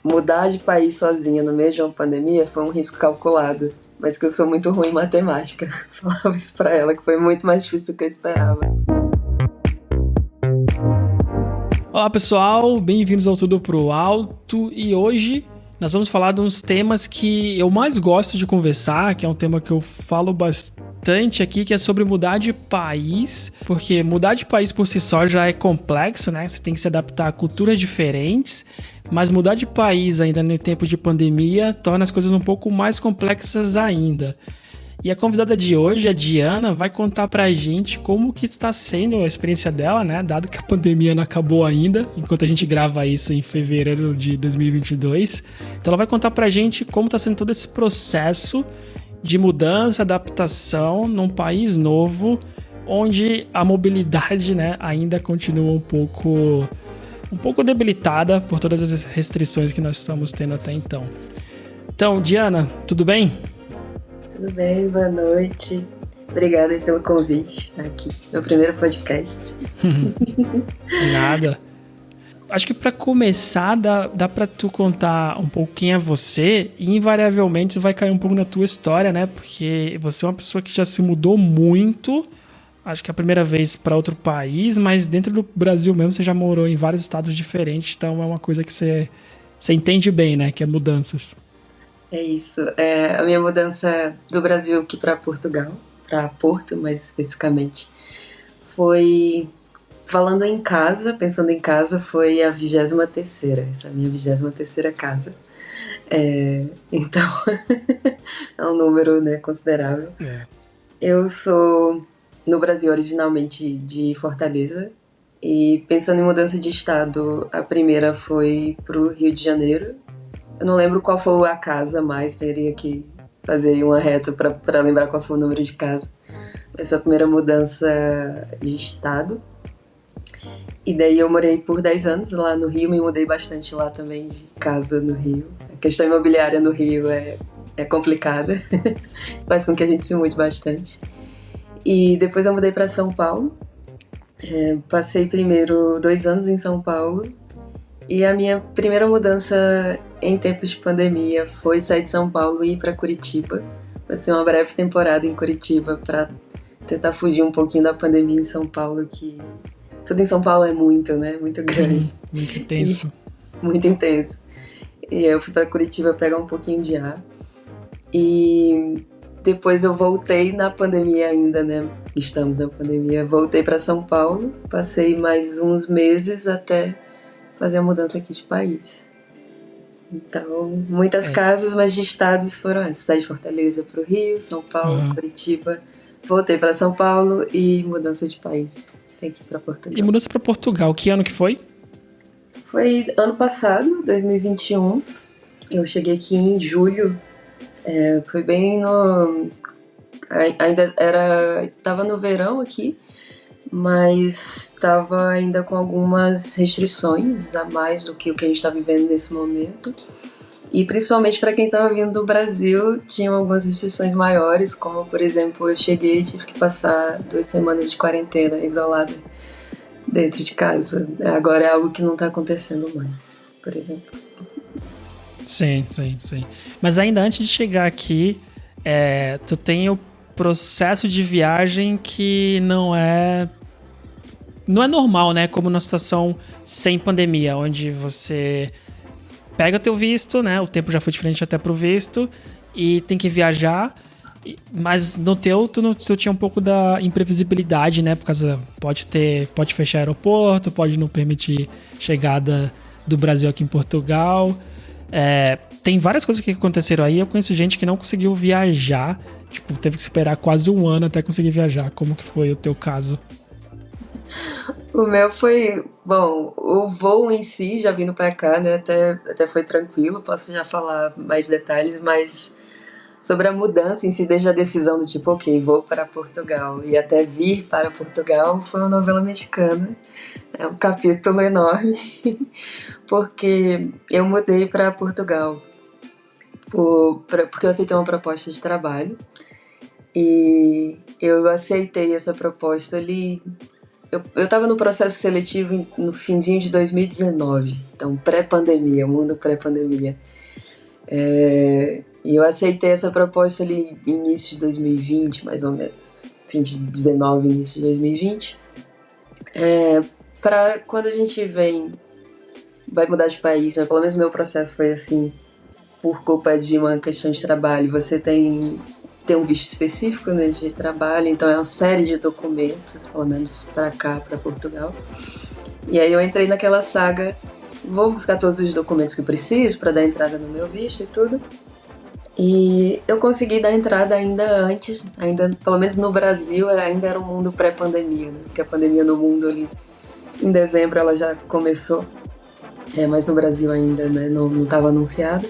mudar de país sozinha no meio de uma pandemia foi um risco calculado, mas que eu sou muito ruim em matemática. Falava isso pra ela, que foi muito mais difícil do que eu esperava. Olá pessoal, bem-vindos ao Tudo Pro Alto, e hoje nós vamos falar de uns temas que eu mais gosto de conversar, que é um tema que eu falo bastante aqui, que é sobre mudar de país, porque mudar de país por si só já é complexo, né? Você tem que se adaptar a culturas diferentes, mas mudar de país ainda no tempo de pandemia torna as coisas um pouco mais complexas ainda. E a convidada de hoje, a Diana, vai contar pra gente como que está sendo a experiência dela, né? Dado que a pandemia não acabou ainda, enquanto a gente grava isso em fevereiro de 2022. Então ela vai contar pra gente como está sendo todo esse processo de mudança, adaptação num país novo, onde a mobilidade, né, ainda continua um pouco debilitada por todas as restrições que nós estamos tendo até então. Então, Diana, tudo bem? Tudo bem, boa noite. Obrigada aí pelo convite, estar aqui. Meu primeiro podcast. Nada. Acho que para começar, dá para tu contar um pouco quem é você e invariavelmente isso vai cair um pouco na tua história, né? Porque você é uma pessoa que já se mudou muito, acho que é a primeira vez para outro país, mas dentro do Brasil mesmo você já morou em vários estados diferentes, então é uma coisa que você entende bem, né? Que é mudanças. É isso. A minha mudança do Brasil aqui para Portugal, para Porto mais especificamente, foi, falando em casa, pensando em casa, foi a 23ª. Essa é a minha 23ª casa. Então, é um número, né, considerável. É. Eu sou, no Brasil, originalmente de Fortaleza. E pensando em mudança de estado, a primeira foi pro Rio de Janeiro. Eu não lembro qual foi a casa, mas teria que fazer uma reta para lembrar qual foi o número de casa. Mas foi a primeira mudança de estado. E daí eu morei por 10 anos lá no Rio, me mudei bastante lá também de casa no Rio. A questão imobiliária no Rio é complicada, faz com que a gente se mude bastante. E depois eu mudei para São Paulo. Passei primeiro 2 anos em São Paulo. E a minha primeira mudança em tempos de pandemia foi sair de São Paulo e ir para Curitiba. Vai ser uma breve temporada em Curitiba para tentar fugir um pouquinho da pandemia em São Paulo, que tudo em São Paulo é muito, né? Muito grande. Muito intenso. Muito intenso. E aí eu fui para Curitiba pegar um pouquinho de ar. E depois eu voltei na pandemia ainda, né? Estamos na pandemia. Voltei para São Paulo, passei mais uns meses até fazer a mudança aqui de país. Então, muitas casas, mas de estados foram essas. Saí de Fortaleza para o Rio, São Paulo, Curitiba. Voltei para São Paulo e mudança de país aqui para Portugal. E mudança para Portugal, que ano que foi? Foi ano passado, 2021. Eu cheguei aqui em julho. Foi bem no... Ainda tava no verão aqui, mas estava ainda com algumas restrições a mais do que o que a gente está vivendo nesse momento. E principalmente para quem estava vindo do Brasil, tinham algumas restrições maiores, como, por exemplo, eu cheguei e tive que passar 2 semanas de quarentena isolada dentro de casa. Agora é algo que não está acontecendo mais, por exemplo. Sim. Mas ainda antes de chegar aqui, tu tem o processo de viagem que não é normal, né? Como na situação sem pandemia, onde você pega teu visto, né? O tempo já foi diferente até pro visto e tem que viajar. Mas no teu, tu tinha um pouco da imprevisibilidade, né? Por causa, pode fechar aeroporto, pode não permitir chegada do Brasil aqui em Portugal. Tem várias coisas que aconteceram aí. Eu conheço gente que não conseguiu viajar. Tipo, teve que esperar quase 1 ano até conseguir viajar. Como que foi o teu caso? O meu foi... Bom, o voo em si, já vindo pra cá, né? Até foi tranquilo. Posso já falar mais detalhes, mas... Sobre a mudança em si, desde a decisão do tipo, ok, vou para Portugal e até vir para Portugal, foi uma novela mexicana. É um capítulo enorme, porque eu mudei para Portugal porque eu aceitei uma proposta de trabalho e eu aceitei essa proposta ali eu tava no processo seletivo no finzinho de 2019, então pré-pandemia, mundo pré-pandemia. E eu aceitei essa proposta ali início de 2020, mais ou menos. Fim de 19, início de 2020. Para quando a gente vai mudar de país, né? Pelo menos meu processo foi assim, por culpa de uma questão de trabalho. Você tem um visto específico, né, de trabalho, então é uma série de documentos, pelo menos para cá, para Portugal. E aí eu entrei naquela saga, vou buscar todos os documentos que eu preciso para dar entrada no meu visto e tudo. E eu consegui dar entrada ainda antes, ainda pelo menos no Brasil, ainda era um mundo pré-pandemia, né? Porque a pandemia no mundo ali, em dezembro ela já começou, mas no Brasil ainda, né, não estava anunciada.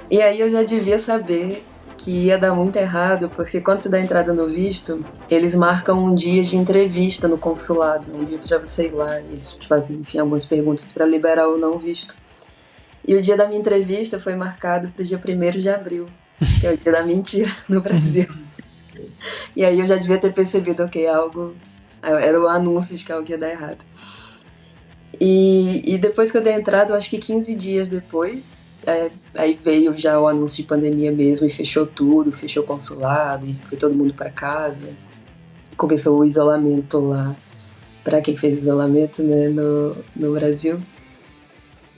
E aí eu já devia saber que ia dar muito errado, porque quando você dá entrada no visto, eles marcam um dia de entrevista no consulado, um dia pra você ir lá, eles te fazem, enfim, algumas perguntas para liberar ou não o visto. E o dia da minha entrevista foi marcado para o dia 1º de abril, que é o dia da mentira no Brasil. E aí eu já devia ter percebido, ok, era o anúncio de que algo ia dar errado. E depois que eu dei entrada, eu acho que 15 dias depois, aí veio já o anúncio de pandemia mesmo e fechou tudo, fechou o consulado e foi todo mundo para casa. Começou o isolamento lá, para quem fez isolamento, né, no Brasil.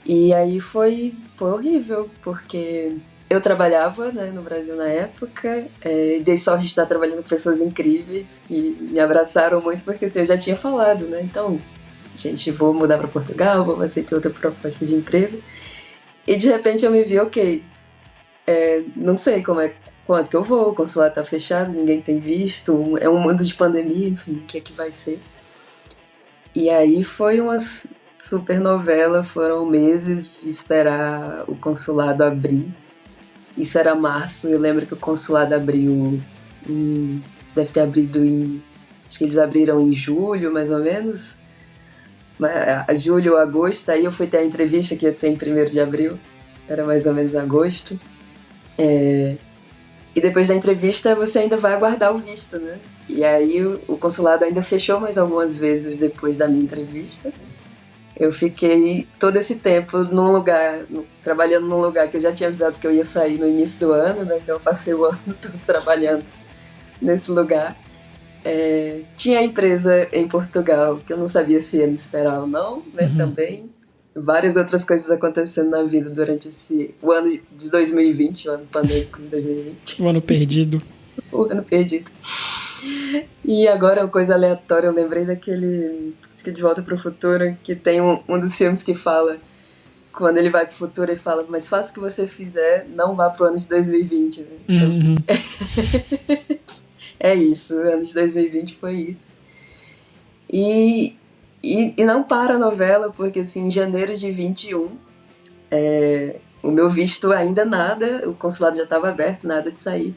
E aí foi horrível, porque eu trabalhava, né, no Brasil na época, e dei sorte de estar trabalhando com pessoas incríveis e me abraçaram muito, porque assim, eu já tinha falado, né, então, gente, vou mudar para Portugal, vou aceitar outra proposta de emprego. E de repente eu me vi, ok, não sei quanto que eu vou, o consulado tá fechado, ninguém tem visto, é um mundo de pandemia, enfim, o que é que vai ser? E aí foi uma super novela, foram meses de esperar o consulado abrir. Isso era março, eu lembro que o consulado abriu, deve ter abrido acho que eles abriram em julho, mais ou menos. Julho ou agosto, aí eu fui ter a entrevista que ia ter em 1º de abril, era mais ou menos agosto. E depois da entrevista você ainda vai aguardar o visto, né? E aí o consulado ainda fechou mais algumas vezes depois da minha entrevista. Eu fiquei todo esse tempo trabalhando num lugar que eu já tinha avisado que eu ia sair no início do ano, né? Então eu passei o ano todo trabalhando nesse lugar. Tinha a empresa em Portugal que eu não sabia se ia me esperar ou não, né? Também. Várias outras coisas acontecendo na vida durante o ano de 2020, o ano pandêmico de 2020. O ano perdido. O ano perdido. E agora, uma coisa aleatória, eu lembrei daquele, acho que De Volta para o Futuro, que tem um dos filmes que fala, quando ele vai pro futuro, ele fala, mas faça o que você fizer, não vá pro ano de 2020, né? Então, é isso, o ano de 2020 foi isso. E não para a novela, porque assim, em janeiro de 21, o meu visto ainda nada, o consulado já estava aberto, nada de sair.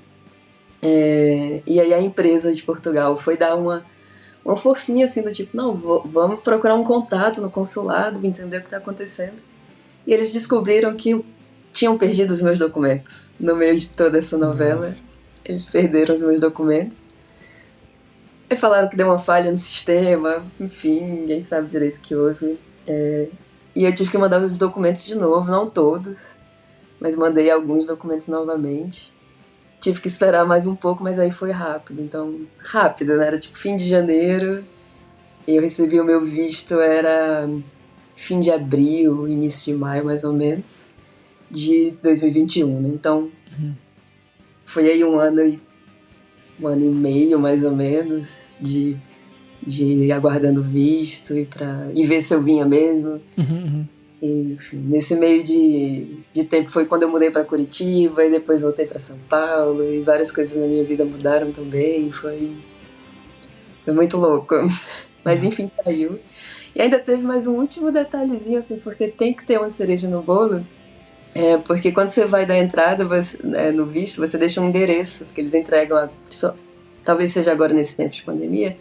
E aí a empresa de Portugal foi dar uma forcinha assim do tipo, não, vamos procurar um contato no consulado, entender o que está acontecendo. E eles descobriram que tinham perdido os meus documentos. No meio de toda essa novela, Nossa. Eles perderam os meus documentos. Aí falaram que deu uma falha no sistema, enfim, ninguém sabe direito o que houve. E eu tive que mandar os documentos de novo, não todos, mas mandei alguns documentos novamente. Tive que esperar mais um pouco, mas aí foi rápido. Então, rápido, né? Era tipo fim de janeiro. E eu recebi o meu visto, era fim de abril, início de maio, mais ou menos, de 2021, né? Então, foi aí um ano e meio, mais ou menos, de aguardando visto e ver se eu vinha mesmo. E, enfim, nesse meio de tempo foi quando eu mudei para Curitiba e depois voltei para São Paulo e várias coisas na minha vida mudaram também. Foi muito louco. Mas enfim, saiu. E ainda teve mais um último detalhezinho, assim, porque tem que ter uma cereja no bolo. Porque quando você vai dar entrada no visto, você deixa um endereço que eles entregam talvez seja agora nesse tempo de pandemia,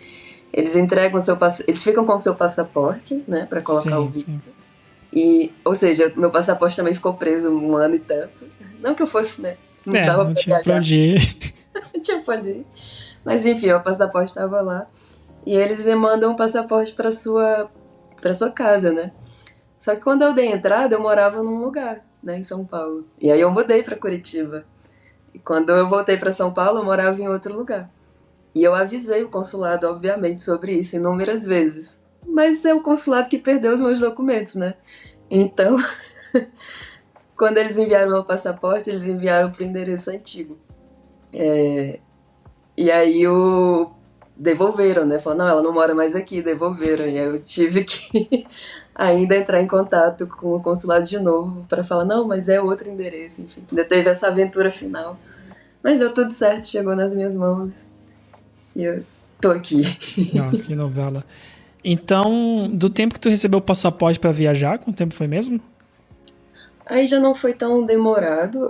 eles entregam eles ficam com o seu passaporte, né, para colocar o visto. E, ou seja, meu passaporte também ficou preso um ano e tanto. Não que eu fosse, né? Não dava não tinha pra onde ir. Não tinha pra onde ir. Mas enfim, o passaporte estava lá. e eles mandam um passaporte para sua casa, né? Só que quando eu dei entrada, eu morava num lugar, né, em São Paulo. E aí eu mudei para Curitiba. E quando eu voltei para São Paulo, eu morava em outro lugar. E eu avisei o consulado, obviamente, sobre isso inúmeras vezes. Mas é o consulado que perdeu os meus documentos, né? Então, quando eles enviaram meu passaporte, eles enviaram para o endereço antigo. E aí devolveram, né? Falaram, não, ela não mora mais aqui, devolveram. E aí eu tive que ainda entrar em contato com o consulado de novo para falar, não, mas é outro endereço, enfim. Ainda teve essa aventura final. Mas deu tudo certo, chegou nas minhas mãos e eu tô aqui. Nossa, que novela. Então, do tempo que tu recebeu o passaporte pra viajar, quanto tempo foi mesmo? Aí já não foi tão demorado.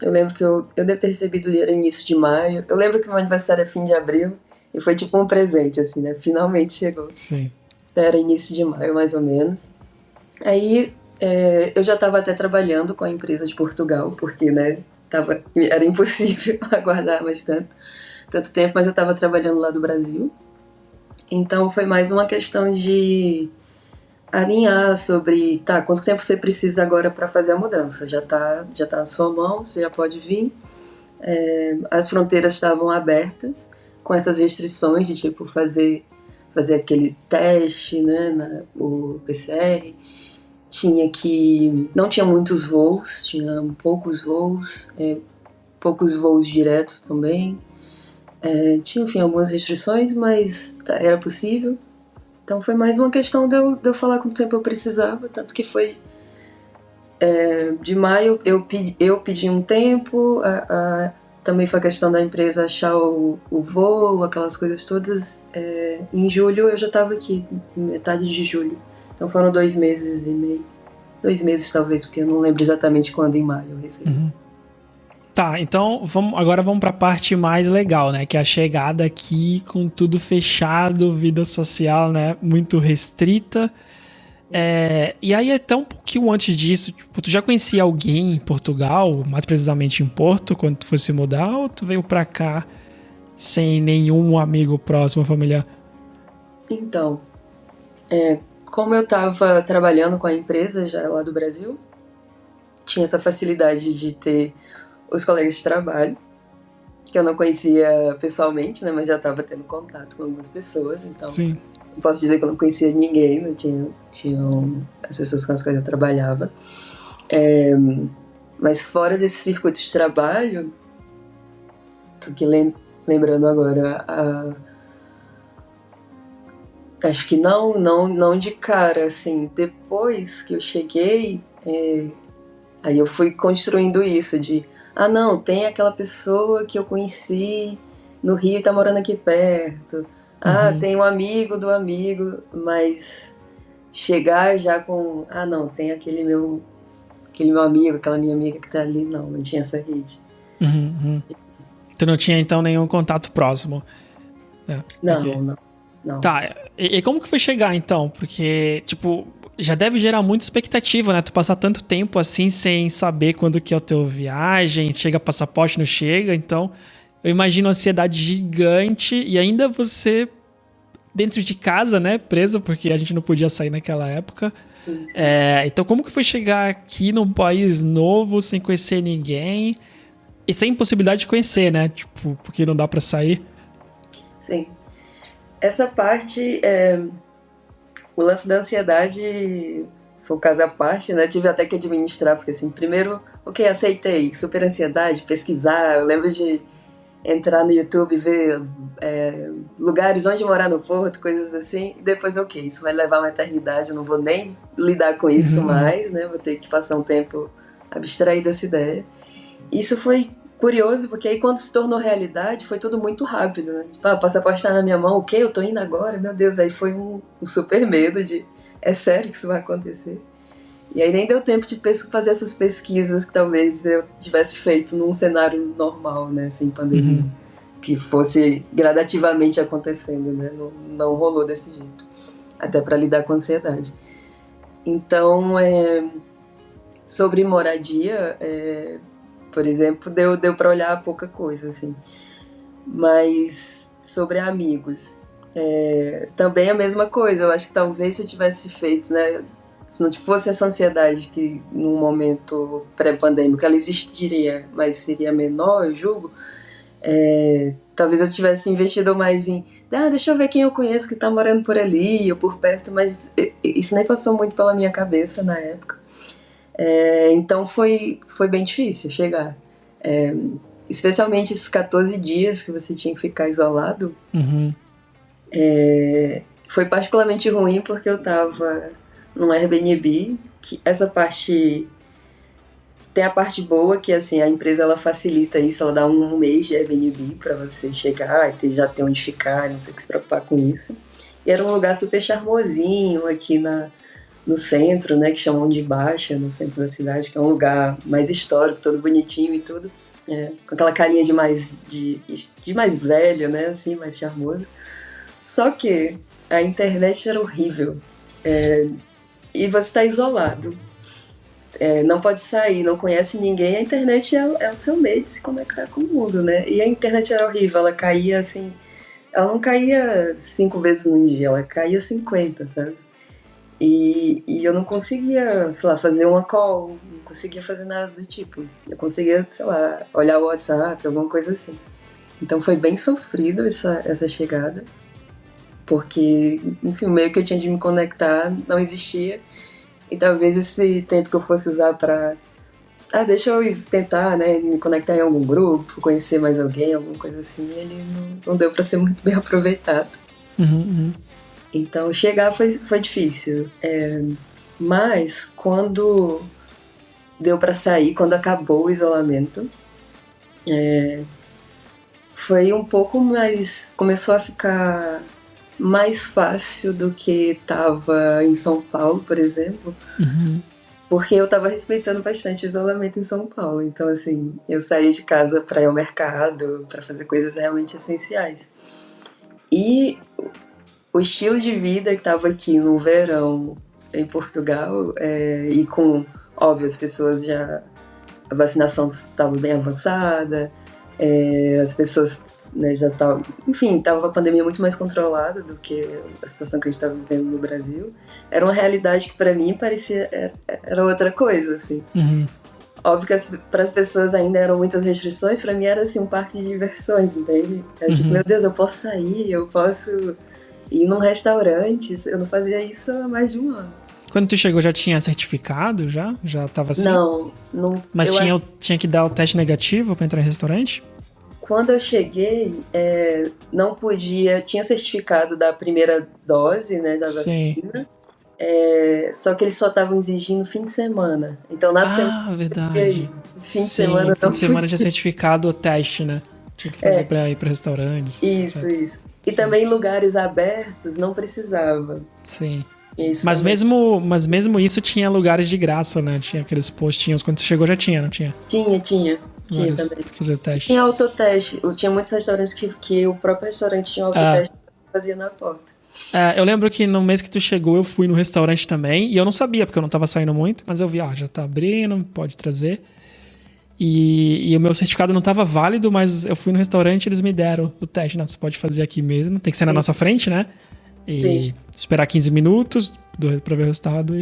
Eu lembro que eu devo ter recebido ele início de maio. Eu lembro que meu aniversário é fim de abril e foi tipo um presente, assim, né? Finalmente chegou. Sim. Era início de maio, mais ou menos. Aí eu já estava até trabalhando com a empresa de Portugal, porque, né, era impossível aguardar mais tanto tempo, mas eu estava trabalhando lá do Brasil. Então foi mais uma questão de alinhar sobre, tá, quanto tempo você precisa agora para fazer a mudança? Já tá na sua mão, você já pode vir. As fronteiras estavam abertas com essas restrições de tipo fazer aquele teste, né, o PCR. Não tinha muitos voos, tinha poucos voos diretos também. Tinha, enfim, algumas restrições, mas era possível. Então foi mais uma questão de eu falar quanto tempo eu precisava, tanto que foi de maio eu pedi um tempo, também foi a questão da empresa achar o voo, aquelas coisas todas. Em julho eu já estava aqui, metade de julho. Então foram 2 meses e meio. 2 meses talvez, porque eu não lembro exatamente quando em maio eu recebi. Uhum. Tá, então agora vamos pra parte mais legal, né? Que é a chegada aqui com tudo fechado, vida social, né? Muito restrita. E aí até um pouquinho antes disso, tipo, tu já conhecia alguém em Portugal, mais precisamente em Porto, quando tu fosse mudar, ou tu veio pra cá sem nenhum amigo próximo, familiar? Então, como eu estava trabalhando com a empresa já lá do Brasil, tinha essa facilidade de ter os colegas de trabalho, que eu não conhecia pessoalmente, né, mas já estava tendo contato com algumas pessoas, então Sim. não posso dizer que eu não conhecia ninguém, não tinham as pessoas com as quais eu trabalhava. Mas fora desse circuito de trabalho, tô aqui lembrando agora, acho que não de cara, assim, depois que eu cheguei, aí eu fui construindo isso de, não, tem aquela pessoa que eu conheci no Rio e tá morando aqui perto. Tem um amigo do amigo, mas chegar já com, não, tem aquele meu amigo, aquela minha amiga que tá ali, não tinha essa rede. Tu não tinha então nenhum contato próximo? Não, okay. não. Tá, e como que foi chegar então? Porque, tipo, já deve gerar muita expectativa, né? Tu passar tanto tempo assim sem saber quando que é a tua viagem, chega passaporte, não chega, então eu imagino uma ansiedade gigante e ainda você dentro de casa, né, preso, porque a gente não podia sair naquela época. Sim. Então como que foi chegar aqui num país novo, sem conhecer ninguém e sem possibilidade de conhecer, né? Tipo, porque não dá pra sair. Sim. Essa parte, o lance da ansiedade foi um caso à parte, né? Tive até que administrar, porque assim, primeiro, aceitei, super ansiedade, pesquisar, eu lembro de entrar no YouTube e ver lugares onde morar no Porto, coisas assim, e depois, isso vai levar uma eternidade, eu não vou nem lidar com isso mais, né? Vou ter que passar um tempo abstrair dessa ideia. Isso foi curioso, porque aí quando se tornou realidade, foi tudo muito rápido, né? Tipo, o passaporte tá na minha mão, eu tô indo agora, meu Deus, aí foi um super medo de, é sério que isso vai acontecer? E aí nem deu tempo de fazer essas pesquisas que talvez eu tivesse feito num cenário normal, né, sem pandemia, que fosse gradativamente acontecendo, né, não rolou desse jeito, até para lidar com a ansiedade. Então, sobre moradia, por exemplo, deu para olhar pouca coisa, assim. Mas sobre amigos, Também a mesma coisa, eu acho que talvez se eu tivesse feito, né, se não fosse essa ansiedade que num momento pré-pandêmico ela existiria, mas seria menor, eu julgo, talvez eu tivesse investido mais em deixa eu ver quem eu conheço que tá morando por ali ou por perto, mas isso nem passou muito pela minha cabeça na época. Então foi bem difícil chegar. Especialmente esses 14 dias que você tinha que ficar isolado. Uhum. Foi particularmente ruim porque eu tava num Airbnb, que essa parte... Tem a parte boa que, assim, a empresa ela facilita isso, ela dá um mês de Airbnb pra você chegar e já ter onde ficar, não ter que se preocupar com isso. E era um lugar super charmosinho aqui no centro, né, que chamam de Baixa, no centro da cidade, que é um lugar mais histórico, todo bonitinho e tudo. Com aquela carinha de mais velho, né, assim, mais charmoso. Só que a internet era horrível. E você tá isolado. Não pode sair, não conhece ninguém, a internet é o seu meio de se conectar com o mundo, né? E a internet era horrível, ela caía assim... Ela não caía 5 vezes num dia, ela caía 50, sabe? E eu não conseguia, sei lá, fazer uma call, não conseguia fazer nada do tipo. Eu conseguia, sei lá, olhar o WhatsApp, alguma coisa assim. Então foi bem sofrido essa chegada, porque, enfim, o meio que eu tinha de me conectar não existia. E talvez esse tempo que eu fosse usar pra... deixa eu ir tentar, né, me conectar em algum grupo, conhecer mais alguém, alguma coisa assim, ele não deu pra ser muito bem aproveitado. Uhum. Então, chegar foi difícil. Mas, quando deu pra sair, quando acabou o isolamento, foi um pouco mais... Começou a ficar mais fácil do que estava em São Paulo, por exemplo, porque eu estava respeitando bastante o isolamento em São Paulo. Então, assim, eu saí de casa para ir ao mercado, para fazer coisas realmente essenciais. E o estilo de vida que estava aqui no verão em Portugal, e com, óbvio, as pessoas já... A vacinação estava bem avançada, as pessoas... Né, já tava, enfim, estava a pandemia muito mais controlada do que a situação que a gente estava vivendo no Brasil. Era uma realidade que para mim parecia era outra coisa, assim. Óbvio que para as pessoas ainda eram muitas restrições, para mim era assim um parque de diversões, entende? Era tipo, meu Deus, eu posso sair, eu posso ir num restaurante. Eu não fazia isso há mais de um ano. Quando tu chegou já tinha certificado? Já tava assim? Não. Mas tinha que dar o teste negativo para entrar em restaurante? Quando eu cheguei, não podia... Tinha certificado da primeira dose, né, da vacina. Só que eles só estavam exigindo fim de semana. Então, na semana... verdade. Fim de semana não fim de semana tinha certificado o teste, né? Tinha que fazer pra ir para restaurante. Isso. E também em lugares abertos não precisava. Sim. Mas mesmo isso tinha lugares de graça, né? Tinha aqueles postinhos. Quando você chegou já tinha, não tinha? Tinha também. Fazer o teste. Tinha autoteste. Tinha muitos restaurantes que o próprio restaurante tinha autoteste que fazia na porta. Eu lembro que no mês que tu chegou eu fui no restaurante também. E eu não sabia, porque eu não tava saindo muito. Mas eu vi, já tá abrindo, pode trazer. E o meu certificado não tava válido, mas eu fui no restaurante e eles me deram o teste. Não, você pode fazer aqui mesmo. Tem que ser na nossa frente, né? E esperar 15 minutos pra ver o resultado.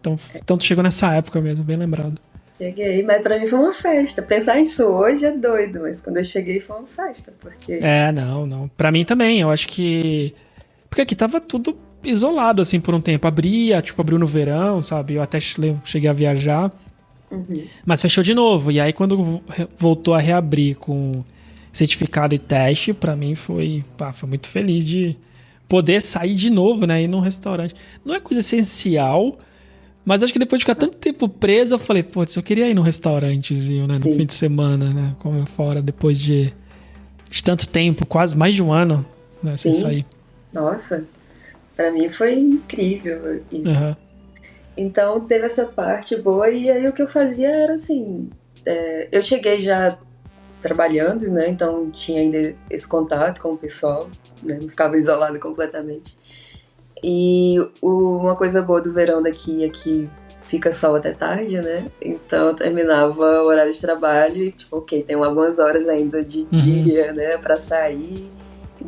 Então tu chegou nessa época mesmo, bem lembrado. Cheguei, mas pra mim foi uma festa. Pensar isso hoje é doido, mas quando eu cheguei foi uma festa, porque... Não. Pra mim também, eu acho que... Porque aqui tava tudo isolado, assim, por um tempo. Abriu no verão, sabe? Eu até cheguei a viajar. Mas fechou de novo. E aí, quando voltou a reabrir com certificado e teste, pra mim foi muito feliz de poder sair de novo, né? Ir num restaurante. Não é coisa essencial... Mas acho que depois de ficar tanto tempo preso, eu falei, putz, eu queria ir num restaurantezinho, né? No fim de semana, né? Comer fora depois de tanto tempo, quase mais de um ano, né? Sem sair. Nossa, pra mim foi incrível isso. Então teve essa parte boa e aí o que eu fazia era assim, eu cheguei já trabalhando, né? Então tinha ainda esse contato com o pessoal, né? Não ficava isolado completamente. E uma coisa boa do verão daqui é que fica sol até tarde, né? Então eu terminava o horário de trabalho e, tipo, ok, tem algumas horas ainda de dia, né? Pra sair.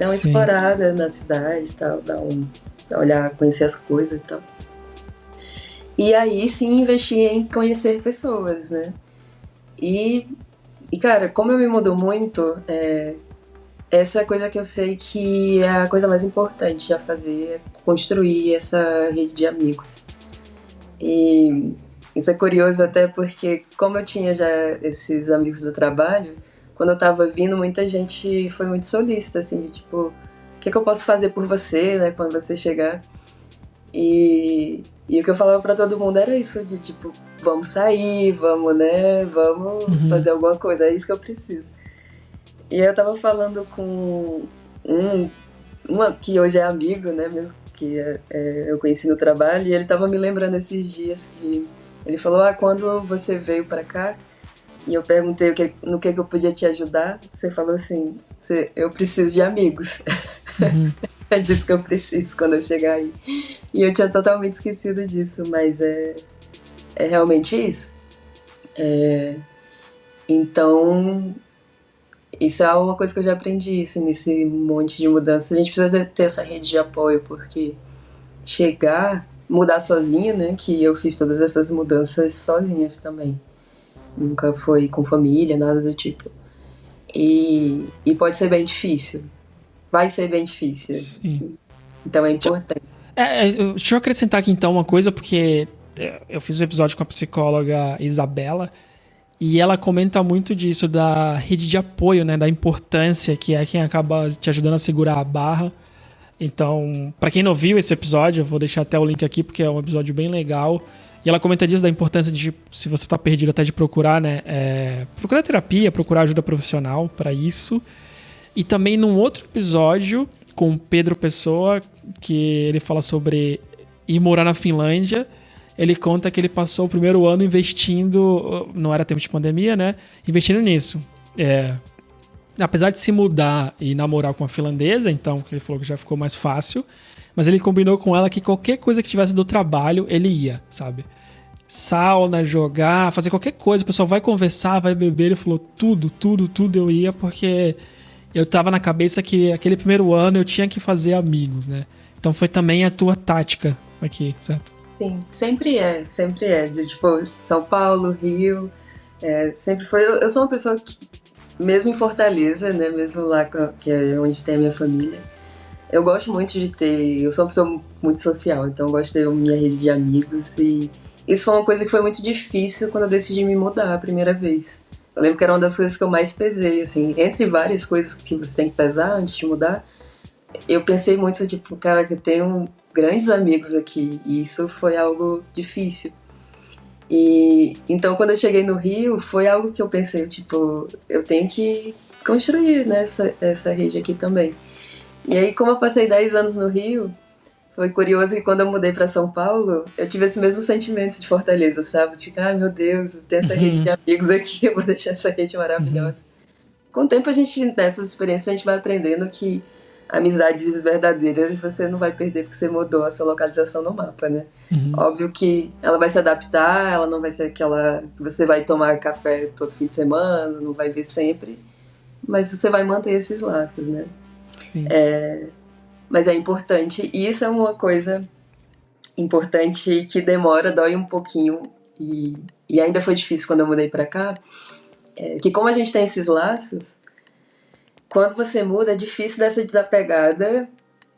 dar uma Sim. explorada na cidade e tal, olhar, conhecer as coisas e tal. E aí sim investir em conhecer pessoas, né? E cara, como eu me mudo muito, essa é a coisa que eu sei que é a coisa mais importante a fazer, é construir essa rede de amigos. E isso é curioso até porque, como eu tinha já esses amigos do trabalho, quando eu tava vindo, muita gente foi muito solícita, assim, de tipo, o que eu posso fazer por você, né, quando você chegar? E o que eu falava pra todo mundo era isso, de tipo, vamos sair, vamos, né, vamos fazer alguma coisa, é isso que eu preciso. E aí eu tava falando com uma que hoje é amigo, né, mesmo que eu conheci no trabalho, e ele tava me lembrando esses dias que ele falou, quando você veio pra cá, e eu perguntei no que eu podia te ajudar, você falou assim, eu preciso de amigos. É disso que eu preciso quando eu chegar aí. E eu tinha totalmente esquecido disso, mas é realmente isso. Então, isso é uma coisa que eu já aprendi, assim, nesse monte de mudança. A gente precisa ter essa rede de apoio, porque mudar sozinha, né? Que eu fiz todas essas mudanças sozinha também. Nunca foi com família, nada do tipo. E pode ser bem difícil. Vai ser bem difícil. Sim. Então é importante. Deixa eu acrescentar aqui então uma coisa, porque eu fiz um episódio com a psicóloga Isabela e ela comenta muito disso, da rede de apoio, né? Da importância que é quem acaba te ajudando a segurar a barra. Então, pra quem não viu esse episódio, eu vou deixar até o link aqui, porque é um episódio bem legal. E ela comenta disso, da importância de, se você tá perdido, até de procurar, né? Procurar terapia, procurar ajuda profissional pra isso. E também num outro episódio com Pedro Pessoa, que ele fala sobre ir morar na Finlândia. Ele conta que ele passou o primeiro ano investindo, não era tempo de pandemia, né? Investindo nisso. Apesar de se mudar e namorar com uma finlandesa, então ele falou que já ficou mais fácil, mas ele combinou com ela que qualquer coisa que tivesse do trabalho, ele ia, sabe? Sauna, jogar, fazer qualquer coisa, o pessoal vai conversar, vai beber. Ele falou tudo eu ia, porque eu tava na cabeça que aquele primeiro ano eu tinha que fazer amigos, né? Então foi também a tua tática aqui, certo? Sim, sempre é, sempre é. De, tipo, São Paulo, Rio, sempre foi. Eu sou uma pessoa que, mesmo em Fortaleza, né, mesmo lá que é onde tem a minha família, eu gosto muito de ter. Eu sou uma pessoa muito social, então eu gosto de ter minha rede de amigos. E isso foi uma coisa que foi muito difícil quando eu decidi me mudar a primeira vez. Eu lembro que era uma das coisas que eu mais pesei, assim, entre várias coisas que você tem que pesar antes de mudar. Eu pensei muito, tipo, cara, que eu tenho grandes amigos aqui, e isso foi algo difícil. E então, quando eu cheguei no Rio, foi algo que eu pensei, tipo, eu tenho que construir, né, essa rede aqui também. E aí, como eu passei 10 anos no Rio, foi curioso que quando eu mudei para São Paulo, eu tive esse mesmo sentimento de Fortaleza, sabe? Tipo, meu Deus, eu tenho essa rede de amigos aqui, eu vou deixar essa rede maravilhosa. Com o tempo, nessas experiências, a gente vai aprendendo que amizades verdadeiras você não vai perder porque você mudou a sua localização no mapa, né? Óbvio que ela vai se adaptar, ela não vai ser aquela que você vai tomar café todo fim de semana, não vai ver sempre, mas você vai manter esses laços, né? Sim. Mas é importante, e isso é uma coisa importante que demora, dói um pouquinho, e ainda foi difícil quando eu mudei pra cá, que como a gente tem esses laços, quando você muda é difícil dessa desapegada,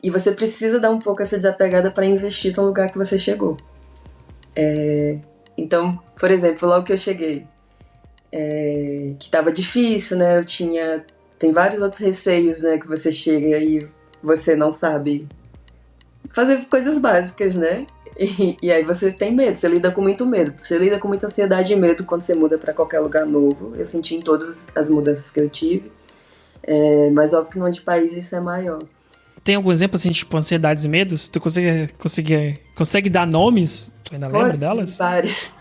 e você precisa dar um pouco essa desapegada para investir no lugar que você chegou. Então, por exemplo, logo que eu cheguei, que tava difícil, né, tem vários outros receios, né, que você chega e você não sabe fazer coisas básicas, né? E aí você tem medo, você lida com muito medo. Você lida com muita ansiedade e medo quando você muda para qualquer lugar novo. Eu senti em todas as mudanças que eu tive. Mas óbvio que no de país isso é maior. Tem algum exemplo, assim, tipo, ansiedades e medos? Tu consegue dar nomes? Tu ainda lembra delas? Vários.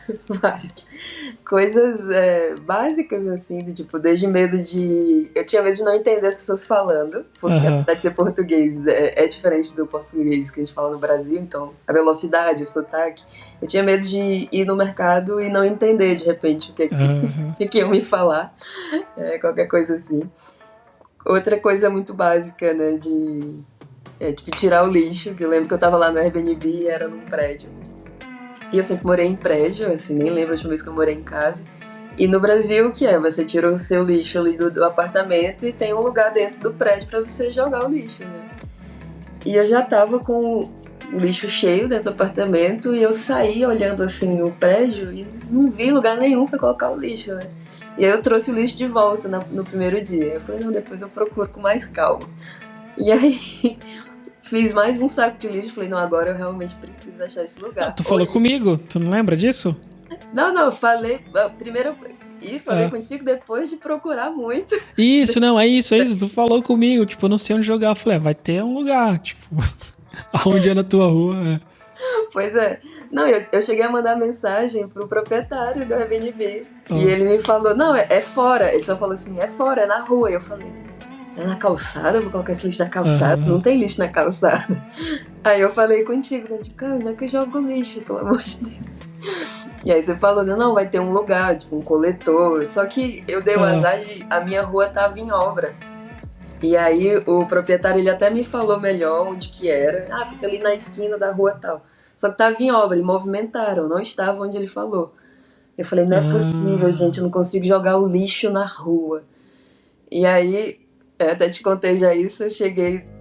Coisas básicas, assim, tipo, desde medo de... Eu tinha medo de não entender as pessoas falando, porque apesar de ser português, é diferente do português que a gente fala no Brasil, então a velocidade, o sotaque. Eu tinha medo de ir no mercado e não entender, de repente, o que iam me falar, qualquer coisa assim. Outra coisa muito básica, né, tipo, tirar o lixo, que eu lembro que eu tava lá no Airbnb e era num prédio. E eu sempre morei em prédio, assim, nem lembro a última vez que eu morei em casa. E no Brasil, o que é? Você tira o seu lixo ali do apartamento e tem um lugar dentro do prédio pra você jogar o lixo, né? E eu já tava com o lixo cheio dentro do apartamento e eu saí olhando, assim, o prédio e não vi lugar nenhum pra colocar o lixo, né? E aí eu trouxe o lixo de volta no primeiro dia. Eu falei, não, depois eu procuro com mais calma. E aí fiz mais um saco de lixo e falei, não, agora eu realmente preciso achar esse lugar. Tu falou comigo? Tu não lembra disso? Não, eu falei primeiro e falei contigo depois de procurar muito. Isso, não, é isso. Tu falou comigo, tipo, eu não sei onde jogar. Eu falei, vai ter um lugar, tipo, aonde é na tua rua. Pois é. Não, eu cheguei a mandar mensagem pro proprietário do Airbnb. E ele me falou, não, é fora. Ele só falou assim, é fora, é na rua. E eu falei, é na calçada? Eu vou colocar esse lixo na calçada? Não tem lixo na calçada. Aí eu falei contigo, né? Tipo, cara, onde é que eu jogo lixo, pelo amor de Deus? E aí você falou, não, vai ter um lugar, tipo, um coletor. Só que eu dei o azar de a minha rua tava em obra. E aí o proprietário, ele até me falou melhor onde que era. Ah, fica ali na esquina da rua tal. Só que tava em obra, e movimentaram, não estava onde ele falou. Eu falei, não é possível, gente, eu não consigo jogar o lixo na rua. E aí, até te contei já isso, eu cheguei...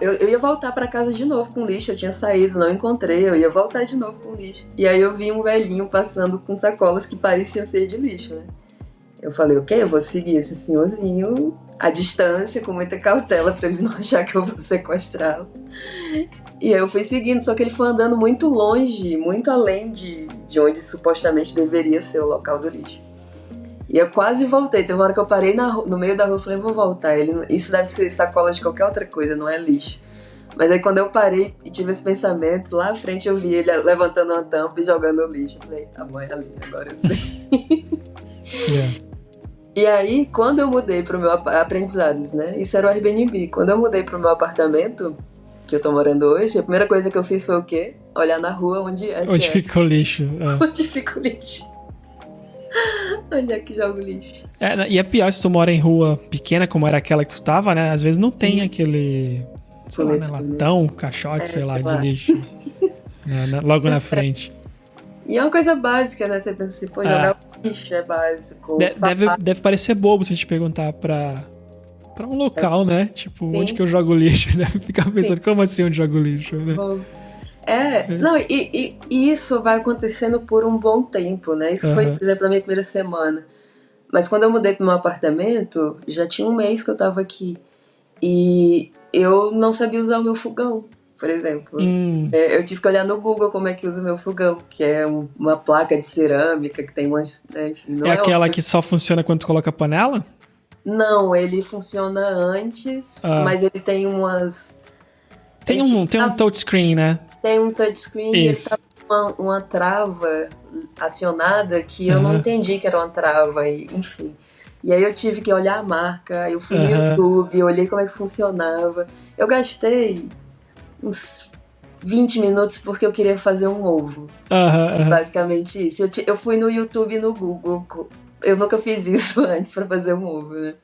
Eu ia voltar pra casa de novo com lixo, eu tinha saído, não encontrei, eu ia voltar de novo com lixo. E aí eu vi um velhinho passando com sacolas que pareciam ser de lixo, né? Eu falei, ok, eu vou seguir esse senhorzinho à distância, com muita cautela, pra ele não achar que eu vou sequestrá-lo. E aí eu fui seguindo, só que ele foi andando muito longe, muito além de onde supostamente deveria ser o local do lixo. E eu quase voltei, teve uma hora que eu parei no meio da rua e falei, vou voltar. Isso deve ser sacola de qualquer outra coisa, não é lixo. Mas aí quando eu parei e tive esse pensamento, lá à frente eu vi ele levantando uma tampa e jogando o lixo. Eu falei, tá bom, é ali, agora eu sei. E aí, quando eu mudei pro meu aprendizados, né? Isso era o Airbnb. Quando eu mudei pro meu apartamento, que eu tô morando hoje, a primeira coisa que eu fiz foi o quê? Olhar na rua onde é. Onde fica o lixo. Onde fica o lixo. Onde é que joga o lixo? E é pior se tu mora em rua pequena, como era aquela que tu tava, né? Às vezes não tem aquele, sei lá, né, latão, caixote, sei lá, de lixo. Logo na frente. E é uma coisa básica, né? Você pensa assim, pô, jogar o lixo é básico. Deve parecer bobo se a gente perguntar pra um local, né? Tipo, onde que eu jogo lixo? Deve ficar pensando, como assim onde jogo lixo, né? Não, e isso vai acontecendo por um bom tempo, né? Isso foi, por exemplo, na minha primeira semana. Mas quando eu mudei pro meu apartamento, já tinha um mês que eu tava aqui. E eu não sabia usar o meu fogão, por exemplo. Eu tive que olhar no Google como é que usa o meu fogão, que é uma placa de cerâmica que tem umas... Enfim, não é aquela que só funciona quando tu coloca a panela? Não, ele funciona antes, mas ele tem umas... Tem um touchscreen, né? Tem um touchscreen e ele tá com uma trava acionada que eu não entendi que era uma trava, enfim. E aí eu tive que olhar a marca, eu fui no YouTube, olhei como é que funcionava. Eu gastei uns 20 minutos porque eu queria fazer um ovo. Basicamente isso. Eu fui no YouTube e no Google. Eu nunca fiz isso antes pra fazer um ovo, né?